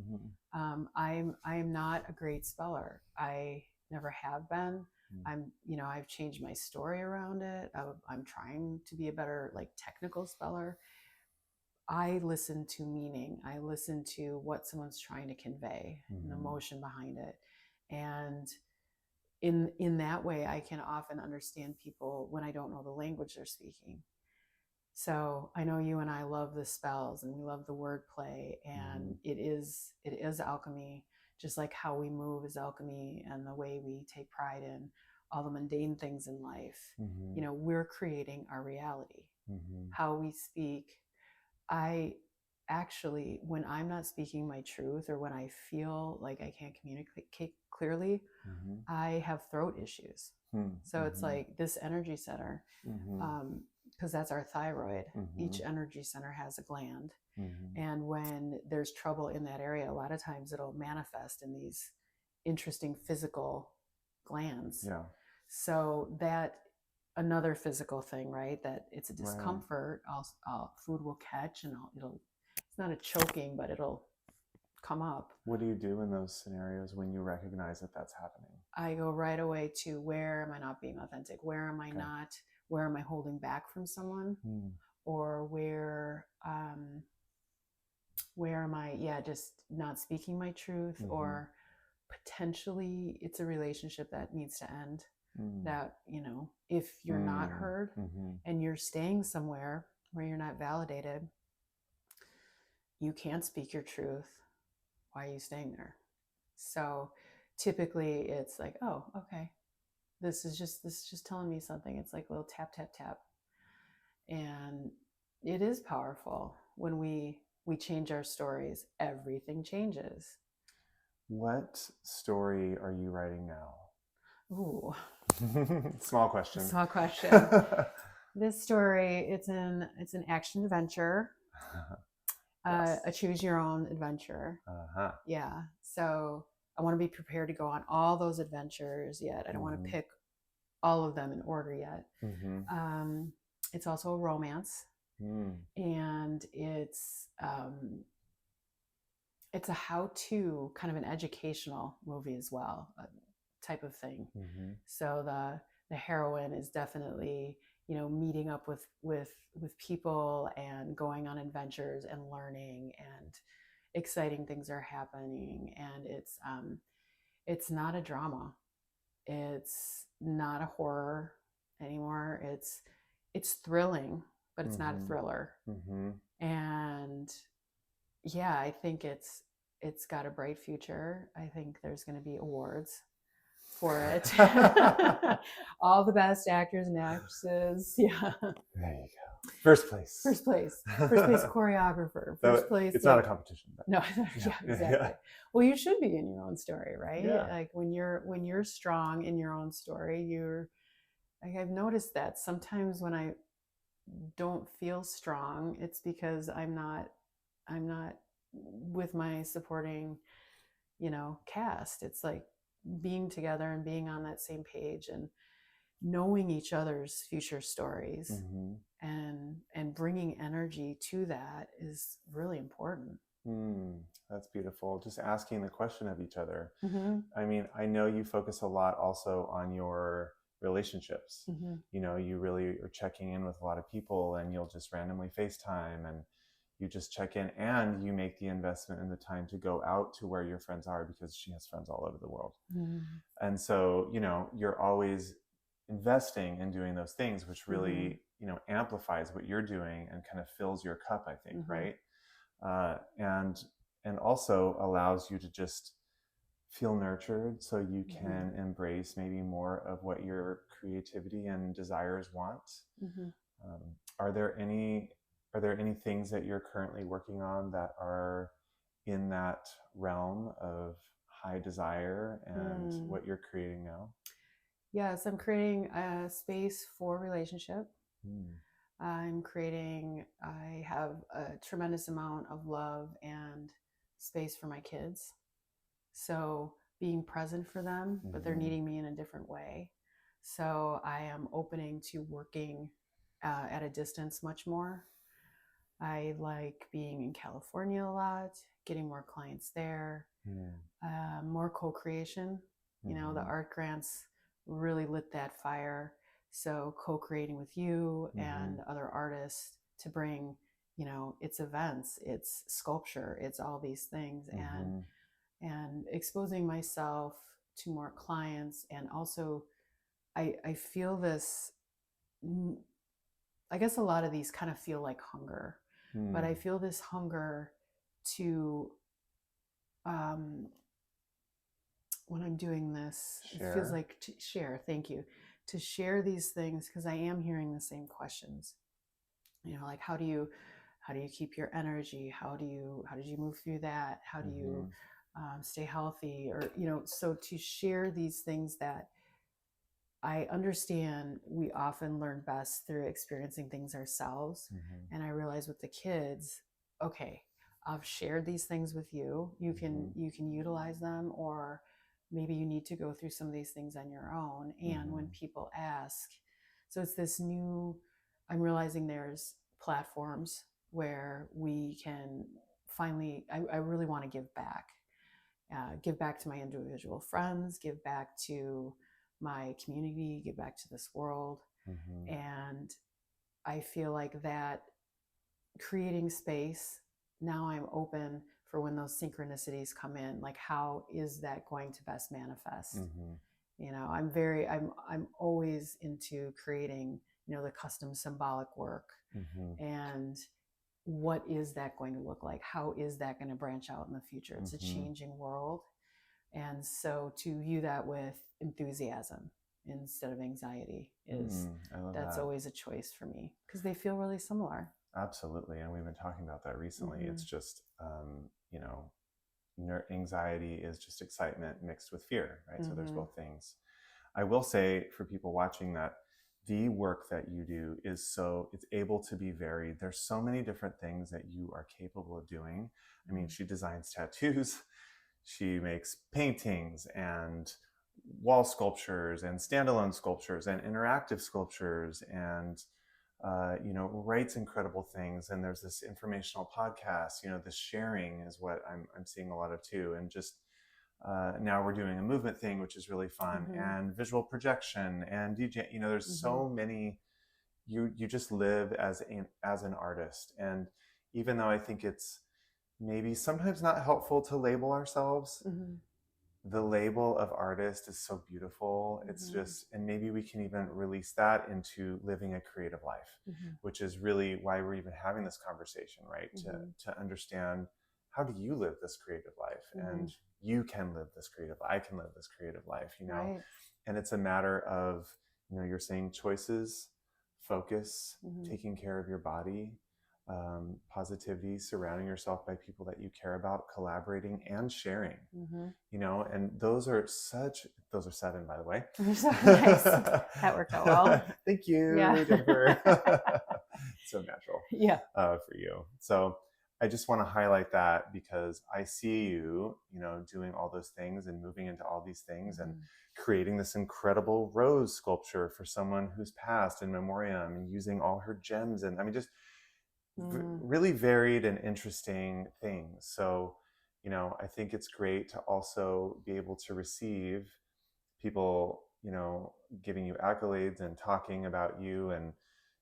I'm not a great speller. I never have been. I've changed my story around it. I'm trying to be a better, technical speller. I listen to meaning. I listen to what someone's trying to convey, an emotion behind it. And in that way, I can often understand people when I don't know the language they're speaking. So I know you and I love the spells and we love the wordplay, and it is alchemy, just like how we move is alchemy, and the way we take pride in all the mundane things in life. We're creating our reality. How we speak. I actually, when I'm not speaking my truth, or when I feel like I can't communicate clearly, I have throat issues. So it's like this energy center, because that's our thyroid. Each energy center has a gland. And when there's trouble in that area, a lot of times it'll manifest in these interesting physical glands. So that another physical thing, right? That it's a discomfort. Food will catch, and it's not a choking, but it'll come up. What do you do in those scenarios when you recognize that that's happening? I go right away to, where am I not being authentic? Where am I not? Where am I holding back from someone? Or where am I, just not speaking my truth? Or potentially it's a relationship that needs to end. That, if you're not heard and you're staying somewhere where you're not validated, you can't speak your truth. Why are you staying there? So typically it's like, oh, okay, this is just telling me something. It's like a little tap, tap, tap. And it is powerful when we change our stories. Everything changes. What story are you writing now? Ooh. Small question. This story, it's an action adventure. A choose your own adventure. Yeah. So I want to be prepared to go on all those adventures yet. I don't want to pick all of them in order yet. It's also a romance, and it's a how-to, kind of an educational movie as well, type of thing. So the heroine is definitely, meeting up with people and going on adventures and learning, and exciting things are happening. And it's not a drama. It's not a horror anymore. It's thrilling, but it's not a thriller. And yeah, I think it's got a bright future. I think there's going to be awards for it. All the best actors and actresses. Yeah. There you go. First place. First place. First place choreographer. First place. It's not a like competition. But no, yeah. yeah, exactly. Yeah. Well, you should be in your own story, right? Yeah. Like when you're strong in your own story, you're like I've noticed that sometimes when I don't feel strong, it's because I'm not with my supporting, cast. It's like being together and being on that same page and knowing each other's future stories Mm-hmm. and bringing energy to that is really important. That's beautiful. Just asking the question of each other. Mm-hmm. I mean, I know you focus a lot also on your relationships. Mm-hmm. You really are checking in with a lot of people, and you'll just randomly FaceTime and you just check in, and you make the investment in the time to go out to where your friends are, because she has friends all over the world. Mm-hmm. And so, you're always investing in doing those things, which really, amplifies what you're doing and kind of fills your cup, I think, Mm-hmm. right? And also allows you to just feel nurtured, so you can embrace maybe more of what your creativity and desires want. Mm-hmm. Um, are there any things that you're currently working on that are in that realm of high desire and what you're creating now? Yes, I'm creating a space for relationship. Mm. I have a tremendous amount of love and space for my kids. So being present for them, but they're needing me in a different way. So I am opening to working at a distance much more. I like being in California a lot, getting more clients there, more co-creation. The art grants really lit that fire. So co-creating with you and other artists to bring, it's events, it's sculpture, it's all these things, and exposing myself to more clients. And also I feel this, I guess a lot of these kind of feel like hunger, but I feel this hunger to when I'm doing this, Share. it feels like to share. Thank you. To share these things, because I am hearing the same questions. Like how do you keep your energy? How did you move through that? How do you stay healthy? Or so to share these things that I understand we often learn best through experiencing things ourselves. And I realize with the kids, okay, I've shared these things with you. You can utilize them, or maybe you need to go through some of these things on your own. And when people ask, so it's this new, I'm realizing there's platforms where we can finally, I really want to give back to my individual friends, give back to my community, give back to this world. And I feel like that creating space, now I'm open for when those synchronicities come in, like how is that going to best manifest? I'm always into creating, the custom symbolic work. And what is that going to look like? How is that going to branch out in the future? It's a changing world. And so to view that with enthusiasm instead of anxiety that's always a choice for me, because they feel really similar. Absolutely. And we've been talking about that recently. It's just, anxiety is just excitement mixed with fear, right? So there's both things. I will say for people watching that the work that you do it's able to be varied. There's so many different things that you are capable of doing. I mean, she designs tattoos, she makes paintings and wall sculptures and standalone sculptures and interactive sculptures, and writes incredible things. And there's this informational podcast. This sharing is what I'm seeing a lot of too. And just now we're doing a movement thing, which is really fun, and visual projection and DJ. There's so many. You just live as an artist, and even though I think it's maybe sometimes not helpful to label ourselves, the label of artist is so beautiful. It's just, and maybe we can even release that into living a creative life, which is really why we're even having this conversation, right? To understand how do you live this creative life? And you can live this creative, I can live this creative life, you know? Right. And it's a matter of, you know, you're saying choices, focus, taking care of your body, positivity, surrounding yourself by people that you care about, collaborating and sharing, you know, and those are 7, by the way. Nice. That worked out well. Thank you, Yeah. Jennifer. So natural. Yeah. For you. So I just want to highlight that because I see you, you know, doing all those things and moving into all these things and creating this incredible rose sculpture for someone who's passed in memoriam and using all her gems. And I mean, just really varied and interesting things. So, you know, I think it's great to also be able to receive people, you know, giving you accolades and talking about you, and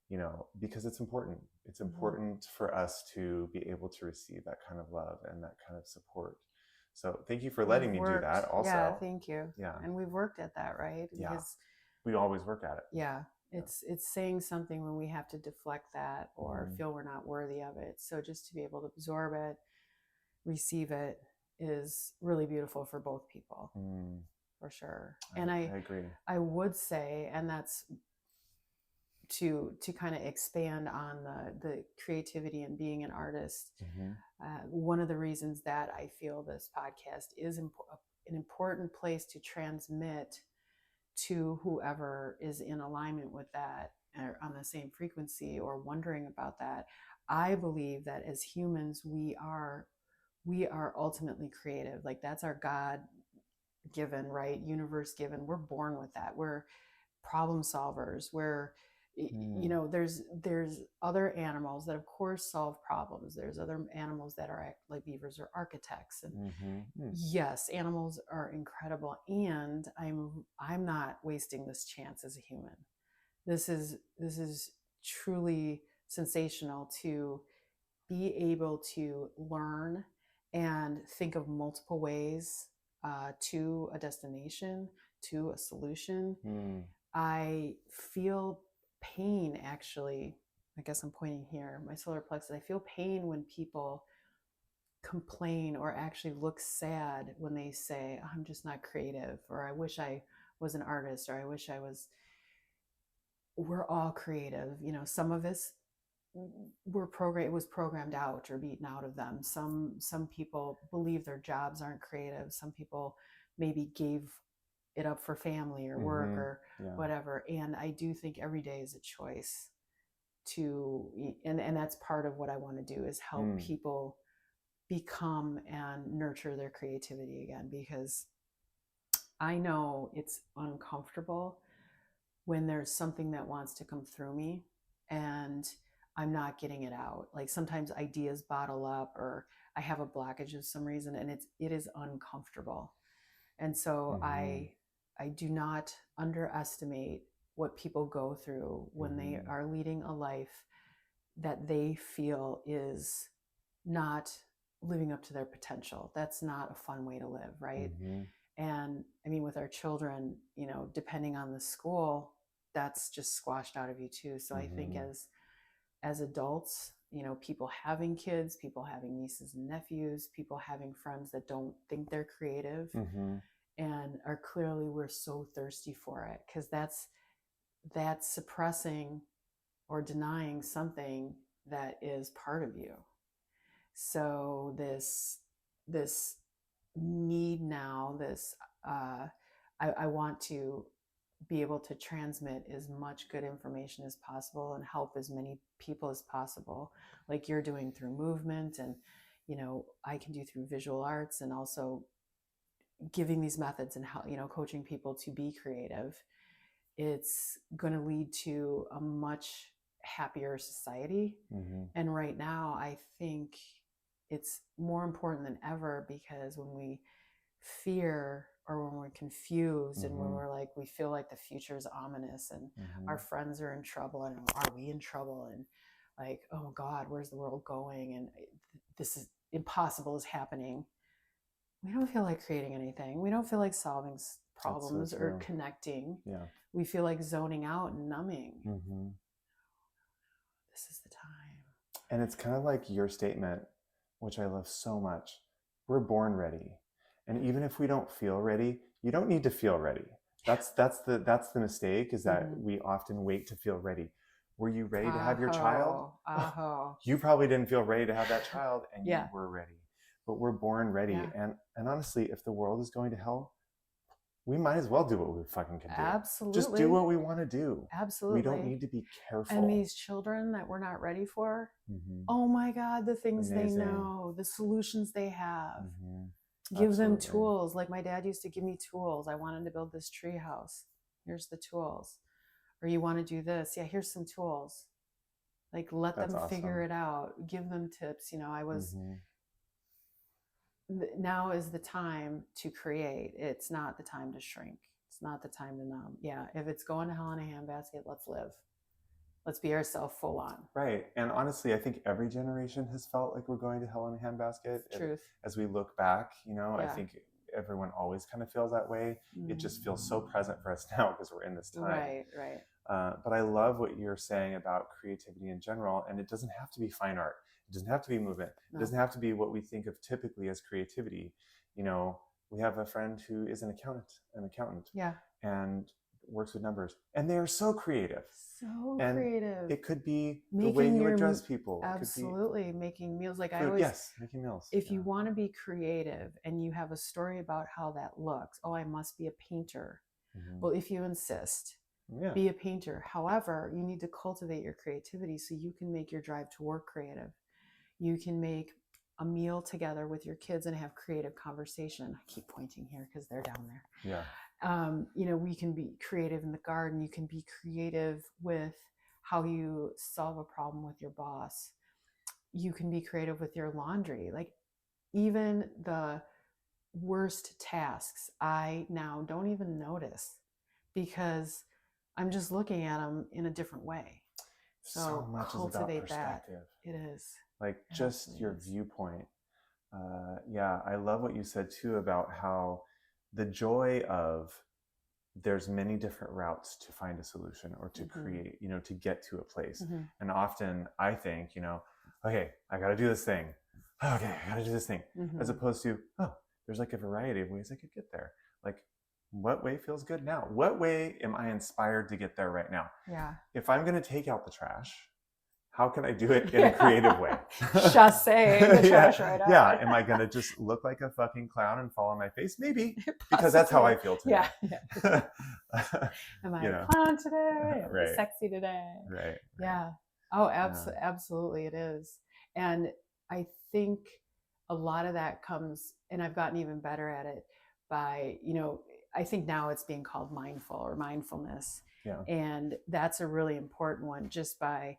you know, because it's important. It's important for us to be able to receive that kind of love and that kind of support. So thank you for letting me do that also. Yeah, thank you. Yeah. And we've worked at that, right? Because we always work at it. Yeah. It's saying something when we have to deflect that or feel we're not worthy of it. So just to be able to absorb it, receive it is really beautiful for both people. For sure. And I agree. I would say, and that's to kind of expand on the creativity and being an artist. One of the reasons that I feel this podcast is an important place to transmit to whoever is in alignment with that or on the same frequency or wondering about that. I believe that as humans, we are ultimately creative. Like that's our God given, right? Universe given. We're born with that. We're problem solvers. We're, you know, there's other animals that of course solve problems. There's other animals that are like beavers or architects. And yes, animals are incredible. And I'm not wasting this chance as a human. This is truly sensational to be able to learn and think of multiple ways to a destination, to a solution. I feel pain, actually. I guess I'm pointing here, my solar plexus. I feel pain when people complain or actually look sad when they say, I'm just not creative, or I wish I was an artist, or I wish I was. We're all creative. You know, some of us it was programmed out or beaten out of them. Some people believe their jobs aren't creative. Some people maybe gave it up for family or work or whatever. And I do think every day is a choice to, and that's part of what I want to do is help people become and nurture their creativity again, because I know it's uncomfortable when there's something that wants to come through me and I'm not getting it out. Like sometimes ideas bottle up or I have a blockage of some reason and it is uncomfortable. And so I do not underestimate what people go through when they are leading a life that they feel is not living up to their potential. That's not a fun way to live, right? And I mean, with our children, you know, depending on the school, that's just squashed out of you too. So I think as adults, you know, people having kids, people having nieces and nephews, people having friends that don't think they're creative and are clearly, we're so thirsty for it, because that's suppressing or denying something that is part of you. So this need now, this I want to be able to transmit as much good information as possible and help as many people as possible, like you're doing through movement, and you know, I can do through visual arts, and also giving these methods and how, you know, coaching people to be creative. It's going to lead to a much happier society. And right now I think it's more important than ever, because when we fear or when we're confused and when we're like, we feel like the future is ominous and our friends are in trouble, and are we in trouble, and like, oh God, where's the world going, and this is impossible is happening. We don't feel like creating anything. We don't feel like solving problems or connecting. We feel like zoning out and numbing. This is the time. And it's kind of like your statement which I love so much. We're born ready. And even if we don't feel ready, you don't need to feel ready. That's the mistake, is that Mm-hmm. we often wait to feel ready. Were you ready to have your child? Aho, aho. You probably didn't feel ready to have that child, and you Yeah, were ready. But we're born ready. yeah, And honestly, if the world is going to hell, we might as well do what we fucking can do. Just do absolutely, what we want to do. We don't absolutely. need to be And careful. these children that we're not ready for, Mm-hmm. oh my God, the things they Amazing. know, the solutions they have. Mm-hmm. Give them Absolutely. tools. Like my dad used to give me tools. I wanted to build this tree house. Here's the tools. Or you want to do this. Yeah, here's some tools. Like let That's them figure awesome. it out. Give them tips. I was, Mm-hmm. now is the time to create. It's not the time to shrink. It's not the time to numb. Yeah, if it's going to hell in a handbasket, let's live. Let's be ourselves full on. Right. And honestly, I think every generation has felt like we're going to hell in a handbasket. Truth. As we look back, I Yeah. think everyone always kind of feels that way. It just feels so present for us now because we're in this time. Right, right. But I love what you're saying about creativity in general. And it doesn't have to be fine art. It doesn't have to be movement. It No. doesn't have to be what we think of typically as creativity. We have a friend who is an accountant. Yeah. And works with numbers. And they are so creative. So And creative. it could be the Making way you your- address people. Absolutely. Making meals. Like I Food. always, Yes, making meals. if you want to be creative and you have a story about how that looks, oh, I must be a painter. Mhm. Well, if you insist, Yeah. be a painter. However, you need to cultivate your creativity so you can make your drive to work creative. You can make a meal together with your kids and have creative conversation. I keep pointing here because they're down there. Yeah. We can be creative in the garden. You can be creative with how you solve a problem with your boss. You can be creative with your laundry. Like even the worst tasks, I now don't even notice because I'm just looking at them in a different way. So much is about perspective. It is. Like just your viewpoint. Yeah, I love what you said too about how the joy of there's many different routes to find a solution or to create, to get to a place. And often I think, okay, I got to do this thing. Okay, I got to do this thing. As opposed to, oh, there's like a variety of ways I could get there. Like, what way feels good now? What way am I inspired to get there right now? Yeah. If I'm going to take out the trash, how can I do it in a creative way? Just saying the trash right out. Yeah. Am I going to just look like a fucking clown and fall on my face? Maybe. Because that's how I feel today. Yeah. Am I a clown today? Am I sexy today? Right. Yeah. Oh, absolutely it is. And I think a lot of that comes, and I've gotten even better at it by, I think now it's being called mindful or mindfulness. Yeah. And that's a really important one, just by,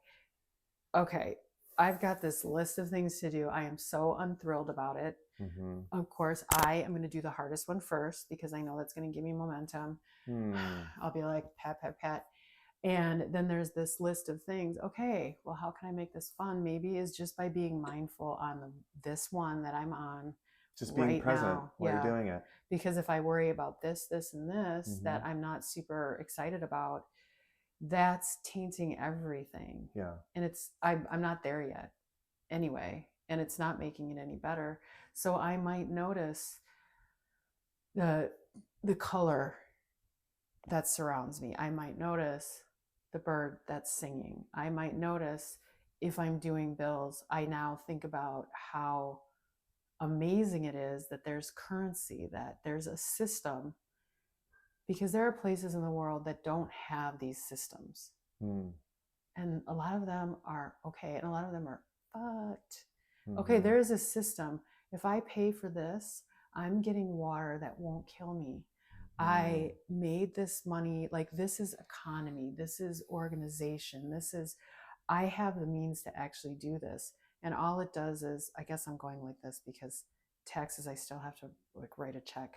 okay, I've got this list of things to do. I am so unthrilled about it. Of course, I am going to do the hardest one first because I know that's going to give me momentum. I'll be like, pat, pat, pat. And then there's this list of things. Okay, well, how can I make this fun? Maybe is just by being mindful on this one that I'm on. Just being right present now. while you're doing it. Because if I worry about this, this, and this that I'm not super excited about, that's tainting everything. Yeah. And I'm not there yet anyway, and it's not making it any better. So I might notice the color that surrounds me. I might notice the bird that's singing. I might notice if I'm doing bills, I now think about how amazing it is that there's currency, that there's a system, because there are places in the world that don't have these systems. And a lot of them are okay, and a lot of them are fucked. Okay, there is a system. If I pay for this, I'm getting water that won't kill me. I made this money, like this is economy, this is organization, I have the means to actually do this. And all it does is, I guess I'm going like this because taxes, I still have to like write a check.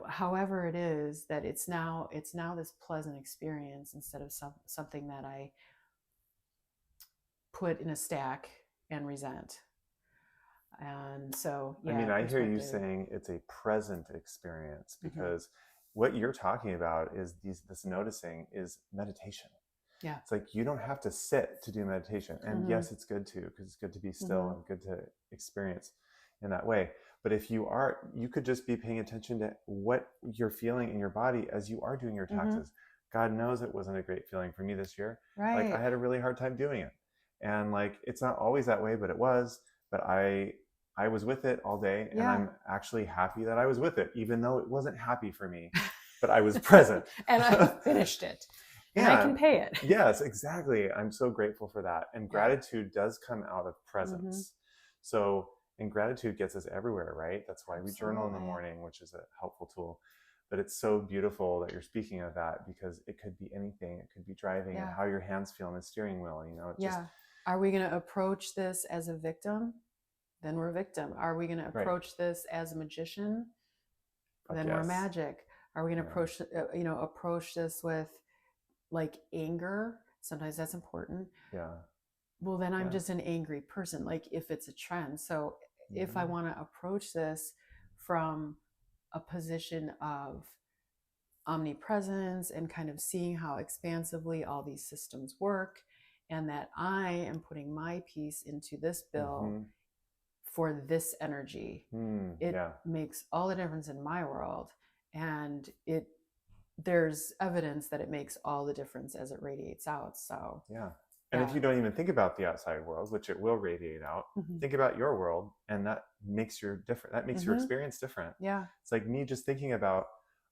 However it is that it's now this pleasant experience instead of something that I put in a stack and resent. And so, yeah. I mean, I hear you saying it's a present experience because what you're talking about is this noticing is meditation. Yeah. It's like you don't have to sit to do meditation. And yes, it's good to, because it's good to be still and good to experience in that way. But if you are, you could just be paying attention to what you're feeling in your body as you are doing your taxes. God knows it wasn't a great feeling for me this year. Right. Like I had a really hard time doing it. And like it's not always that way, but it was. But I was with it all day, and I'm actually happy that I was with it, even though it wasn't happy for me. But I was present. And I finished it. And I can pay it. Yes, exactly. I'm so grateful for that. And gratitude does come out of presence. So, and gratitude gets us everywhere, right? That's why we journal in the morning, which is a helpful tool. But it's so beautiful that you're speaking of that, because it could be anything. It could be driving and how your hands feel on the steering wheel. You know, just, are we going to approach this as a victim? Then we're a victim. Are we going to approach this as a magician? Then we're magic. Are we going to approach this with like anger? Sometimes that's important. Well, then I'm just an angry person, like if it's a trend. So if I want to approach this from a position of omnipresence and kind of seeing how expansively all these systems work, and that I am putting my piece into this bill for this energy, it makes all the difference in my world. And there's evidence that it makes all the difference as it radiates out. So and if you don't even think about the outside world, which it will radiate out, think about your world, and that makes your experience different. It's like me just thinking about,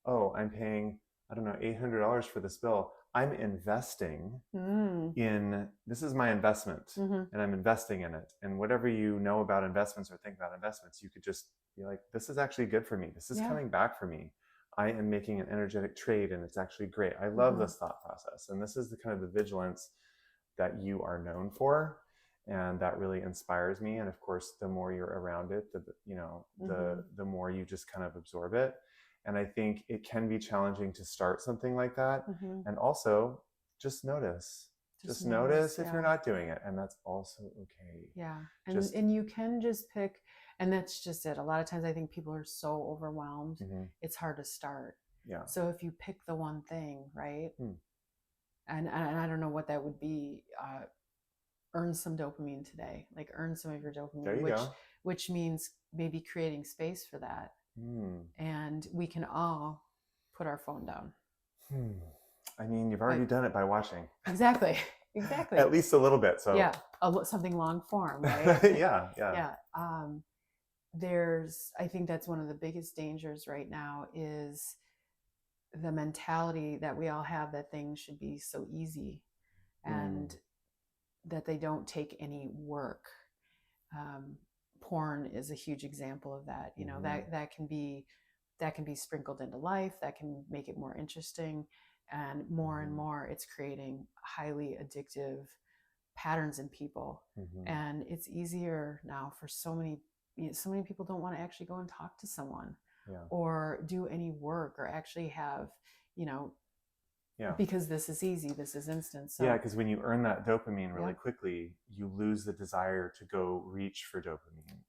oh, I'm paying, I don't know, $800 for this bill. I'm investing in, this is my investment, and I'm investing in it. And whatever you know about investments or think about investments, you could just be like, this is actually good for me. This is coming back for me. I am making an energetic trade, and it's actually great. I love this thought process. And this is the kind of the vigilance that you are known for, and that really inspires me. And of course, the more you're around it, the more you just kind of absorb it. And I think it can be challenging to start something like that. And also just notice. Just notice if you're not doing it, and that's also okay. And you can just pick, and that's just it. A lot of times I think people are so overwhelmed, it's hard to start. So if you pick the one thing, right? And I don't know what that would be. Earn some dopamine today. Like earn some of your dopamine, which means maybe creating space for that. And we can all put our phone down. I mean, you've already done it by watching. Exactly. At least a little bit. So something long form, right? I think that's one of the biggest dangers right now is the mentality that we all have that things should be so easy and that they don't take any work. Porn is a huge example of that. You know, that can be sprinkled into life, that can make it more interesting, and more it's creating highly addictive patterns in people. And it's easier now for so many people don't want to actually go and talk to someone or do any work or actually have, because this is easy, this is instant. So because when you earn that dopamine really quickly, you lose the desire to go reach for dopamine,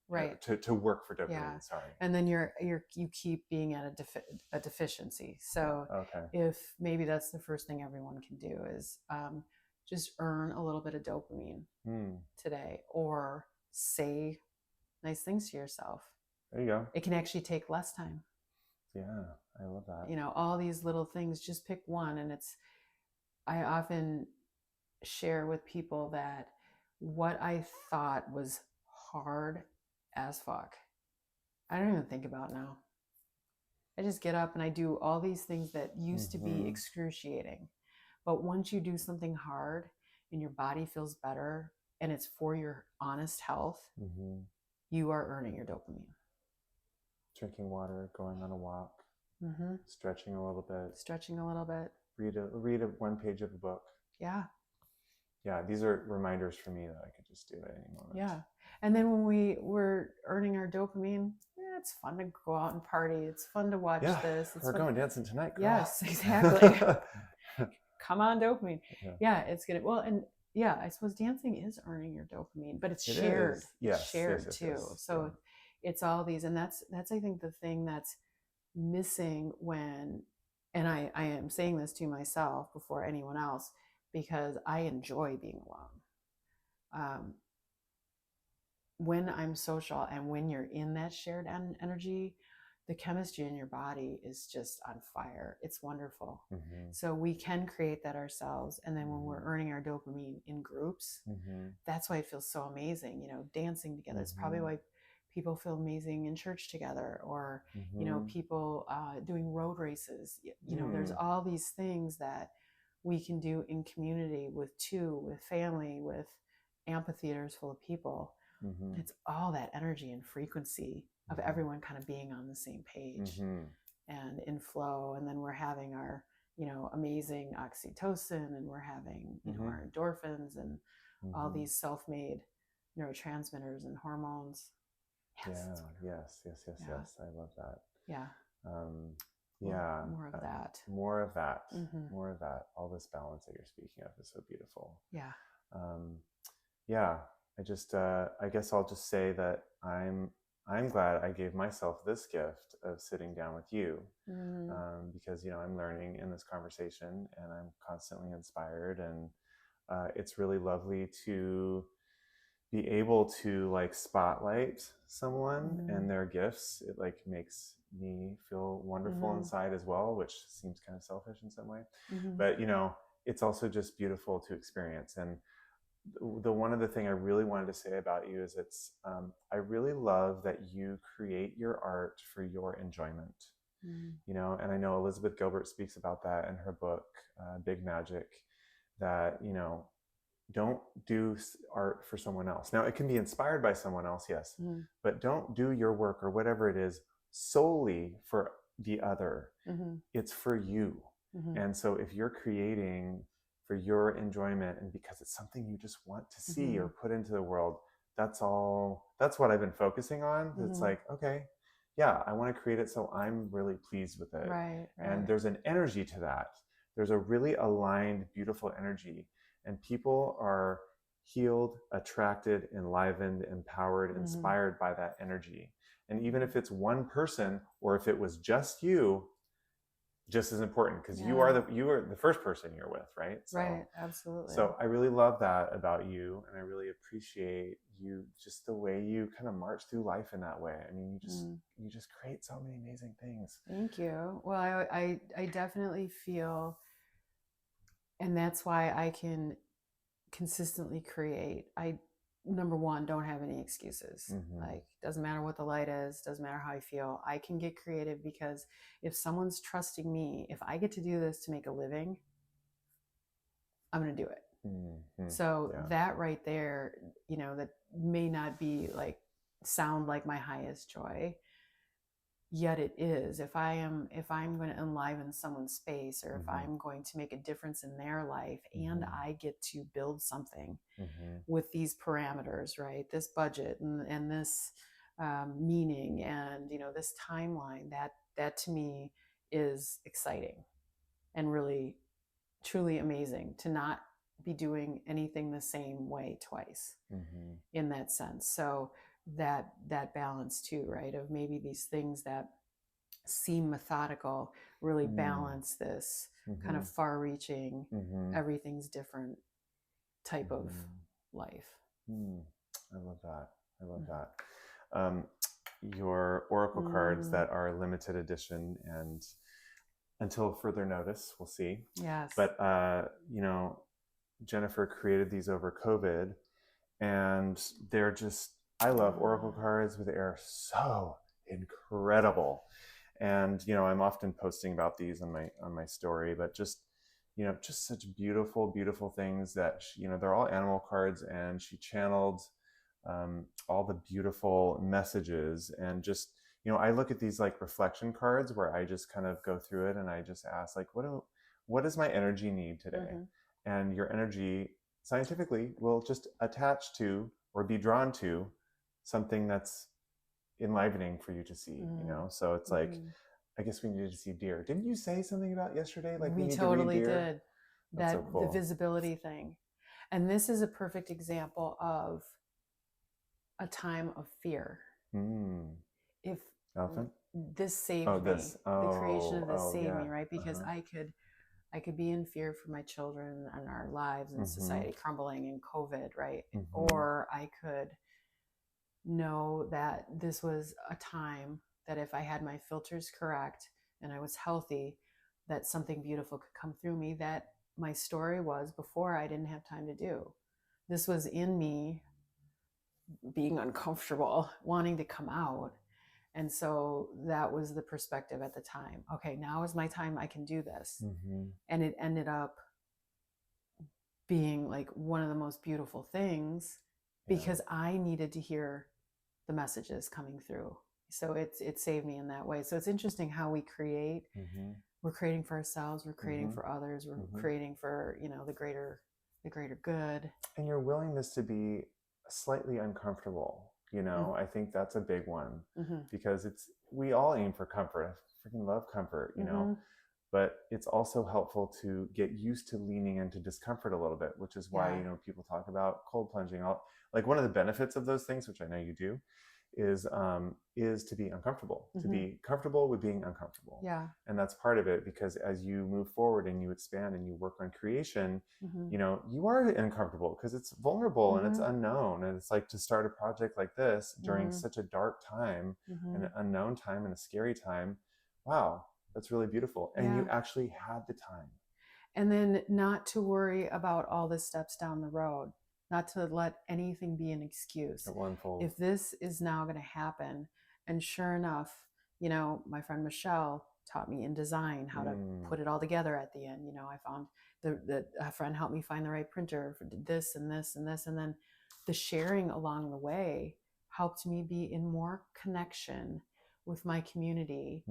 to work for dopamine. And then you keep being at a deficiency. So if maybe that's the first thing everyone can do is just earn a little bit of dopamine today, or say nice things to yourself. There you go. It can actually take less time. I love that. All these little things, just pick one. And I often share with people that what I thought was hard as fuck, I don't even think about now. I just get up and I do all these things that used to be excruciating. But once you do something hard and your body feels better and it's for your honest health, you are earning your dopamine. Drinking water, going on a walk, stretching a little bit. Read one page of a book. These are reminders for me that I could just do at any moment. And then when we're earning our dopamine, it's fun to go out and party. It's fun to watch this. We're going dancing tonight, girl. Yes, exactly. Come on, dopamine. It's good. Well, and I suppose dancing is earning your dopamine, but it's shared. Yes, shared too. So it's all these, and that's I think the thing that's missing when, and I am saying this to myself before anyone else, because I enjoy being alone. When I'm social and when you're in that shared energy, the chemistry in your body is just on fire. It's wonderful. So we can create that ourselves. And then when we're earning our dopamine in groups, that's why it feels so amazing. You know, dancing together. It's probably why people feel amazing in church together, or, you know, people doing road races. You know, there's all these things that we can do in community with family, with amphitheaters full of people. It's all that energy and frequency of everyone kind of being on the same page and in flow. And then we're having our, you know, amazing oxytocin, and we're having, you know, our endorphins and all these self-made neurotransmitters and hormones. Yes, yes. I love that. Yeah. Yeah. More of that. More of that. More of that. All this balance that you're speaking of is so beautiful. Yeah. Yeah. I just, I guess I'll just say that I'm glad I gave myself this gift of sitting down with you, because, you know, I'm learning in this conversation and I'm constantly inspired, and it's really lovely to be able to like spotlight someone and their gifts. It like makes me feel wonderful inside as well, which seems kind of selfish in some way, but you know, it's also just beautiful to experience. And the one other thing I really wanted to say about you is it's I really love that you create your art for your enjoyment. You know, and I know Elizabeth Gilbert speaks about that in her book Big Magic, that, you know, don't do art for someone else. Now, it can be inspired by someone else, yes, but don't do your work or whatever it is solely for the other. It's for you. And so if you're creating for your enjoyment and because it's something you just want to see or put into the world, that's what I've been focusing on. It's like, okay, yeah, I want to create it so I'm really pleased with it. Right. And there's an energy to that. There's a really aligned, beautiful energy. And people are healed, attracted, enlivened, empowered, inspired by that energy. And even if it's one person, or if it was just you, just as important, because you are the first person you're with, right? So, right, absolutely. So I really love that about you, and I really appreciate you, just the way you kind of march through life in that way. I mean, you just create so many amazing things. Thank you. Well, I definitely feel, and that's why I can consistently create. I, number one, don't have any excuses. Like, doesn't matter what the light is, doesn't matter how I feel, I can get creative, because if someone's trusting me, if I get to do this to make a living, I'm going to do it. So that right there, you know, that may not be like sound like my highest joy, yet it is. If I'm going to enliven someone's space, or if I'm going to make a difference in their life, and I get to build something with these parameters, right? This budget and this meaning, and, you know, this timeline, that to me is exciting and really, truly amazing, to not be doing anything the same way twice in that sense. So that balance too, right, of maybe these things that seem methodical really balance this kind of far-reaching, everything's different type of life. I love that. I love that. Your oracle cards that are limited edition, and until further notice, we'll see. Yes. But you know, Jennifer created these over COVID, and they're just, I love oracle cards, but they are so incredible. And, you know, I'm often posting about these on my story, but just, you know, just such beautiful, beautiful things that, you know, they're all animal cards, and she channeled all the beautiful messages. And just, you know, I look at these like reflection cards where I just kind of go through it and I just ask, like, what does my energy need today? And your energy scientifically will just attach to or be drawn to something that's enlivening for you to see, you know? So it's like, I guess we needed to see deer. Didn't you say something about yesterday? Like, we totally did. That's so cool. The visibility thing. And this is a perfect example of a time of fear. If elephant, this saved me, the creation of this saved me, right? Because I could I could be in fear for my children and our lives and society crumbling and COVID, right? Or I could know that this was a time that if I had my filters correct and I was healthy, that something beautiful could come through me that my story was before I didn't have time to do. This was in me being uncomfortable, wanting to come out. And so that was the perspective at the time. Okay, now is my time. I can do this. And it ended up being like one of the most beautiful things because I needed to hear the messages coming through. So it saved me in that way. So it's interesting how we create. We're creating for ourselves. We're creating for others. We're creating for, the greater good. And your willingness to be slightly uncomfortable, I think that's a big one because we all aim for comfort. I freaking love comfort, but it's also helpful to get used to leaning into discomfort a little bit, which is why, people talk about cold plunging. Like one of the benefits of those things, which I know you do, is to be uncomfortable, to be comfortable with being uncomfortable. Yeah. And that's part of it, because as you move forward and you expand and you work on creation, you are uncomfortable because it's vulnerable and it's unknown. And it's like to start a project like this during such a dark time, an unknown time and a scary time. Wow, that's really beautiful. And you actually had the time. And then not to worry about all the steps down the road. Not to let anything be an excuse. It will unfold. If this is now going to happen, and sure enough, my friend Michelle taught me in design how to put it all together at the end. I found a friend helped me find the right printer for this and this and this, and then the sharing along the way helped me be in more connection with my community,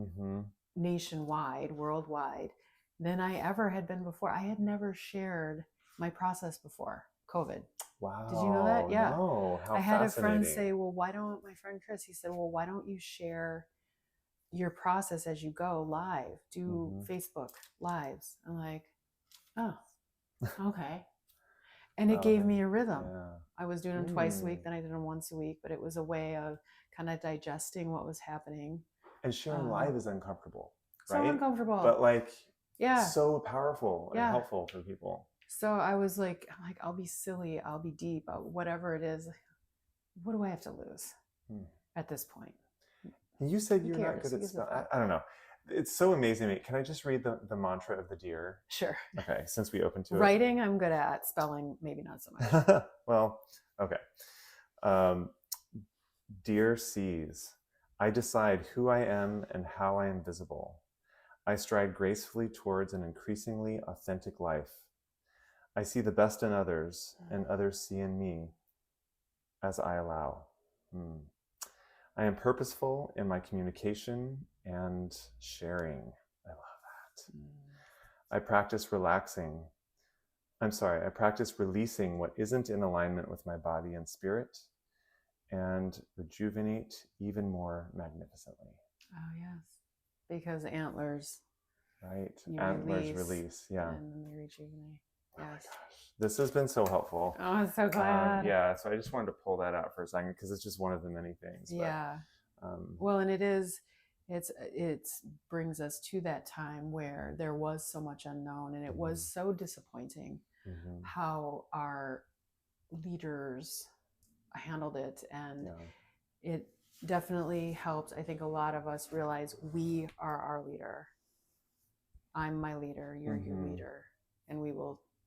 nationwide, worldwide, than I ever had been before. I had never shared my process before COVID. Wow. Did you know that? Yeah. No. How I had a fascinating. friend say, well, my friend Chris, he said, well, why don't you share your process as you go live? Do Facebook lives. I'm like, oh, okay. And it gave me a rhythm. Yeah. I was doing them twice a week, then I did them once a week, but it was a way of kind of digesting what was happening. And sharing live is uncomfortable, right? So uncomfortable. But so powerful and helpful for people. So I was like, I'll be silly, I'll be deep, whatever it is. What do I have to lose at this point? And you said you're not good at spelling. I don't know. It's so amazing to me. Can I just read the mantra of the deer? Sure. Okay, since we opened to it. Writing, I'm good at. Spelling, maybe not so much. Well, okay. Dear seas, I decide who I am and how I am visible. I stride gracefully towards an increasingly authentic life. I see the best in others, and others see in me as I allow. I am purposeful in my communication and sharing. I love that. I practice releasing what isn't in alignment with my body and spirit, and rejuvenate even more magnificently. Oh, yes. Because antlers. Right. Antlers release. Yeah. And then they rejuvenate. Oh my gosh, this has been so helpful. Oh, I'm so glad. So I just wanted to pull that out for a second because it's just one of the many things. Yeah. Well, and it brings us to that time where there was so much unknown, and it was so disappointing how our leaders handled it, and it definitely helped. I think a lot of us realize we are our leader. I'm my leader. You're your leader, and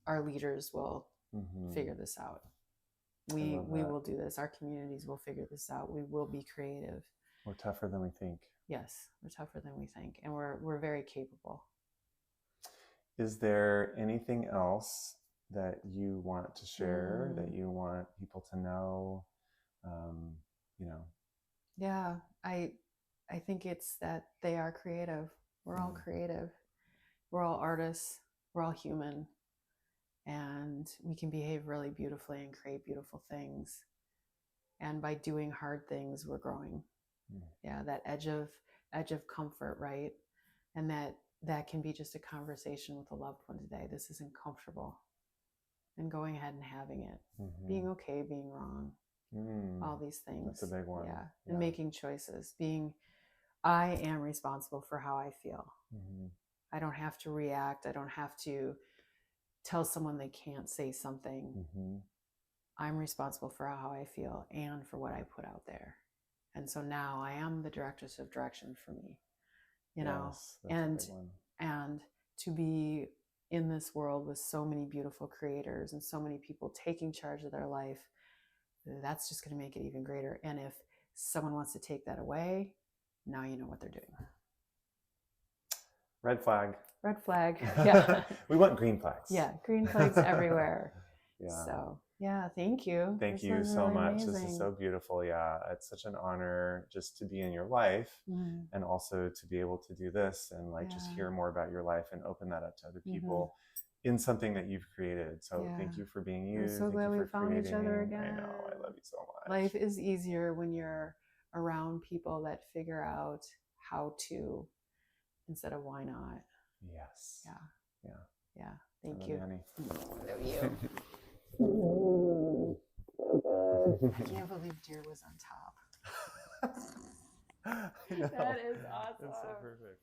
our leaders will figure this out. We will do this. Our communities will figure this out. We will be creative. We're tougher than we think. Yes, we're tougher than we think, and we're very capable. Is there anything else that you want to share, that you want people to know? Yeah, I think it's that they are creative. We're all creative. We're all artists. We're all human. And we can behave really beautifully and create beautiful things. And by doing hard things, we're growing. Yeah, that edge of comfort, right? And that can be just a conversation with a loved one today. This isn't comfortable. And going ahead and having it. Being okay, being wrong. All these things. That's a big one. Yeah. And making choices. I am responsible for how I feel. I don't have to react. I don't have to tell someone they can't say something. Mm-hmm. I'm responsible for how I feel and for what I put out there. And so now I am the directress of direction for me, you know, Yes, that's a big one. And to be in this world with so many beautiful creators and so many people taking charge of their life, that's just going to make it even greater. And if someone wants to take that away, now you know what they're doing. Red flag. Red flag. Yeah. We want green flags. Yeah, green flags everywhere. Yeah. So, yeah, thank you. Thank you so much. This is so beautiful. Yeah, it's such an honor just to be in your life, and also to be able to do this and like just hear more about your life and open that up to other people in something that you've created. So thank you for being you. I'm so glad we found each other again. I know. I love you so much. Life is easier when you're around people that figure out how to instead of why not. Yes. Yeah. Yeah. Thank love you. You, honey. Love you. I can't believe deer was on top. That is awesome. It's so perfect.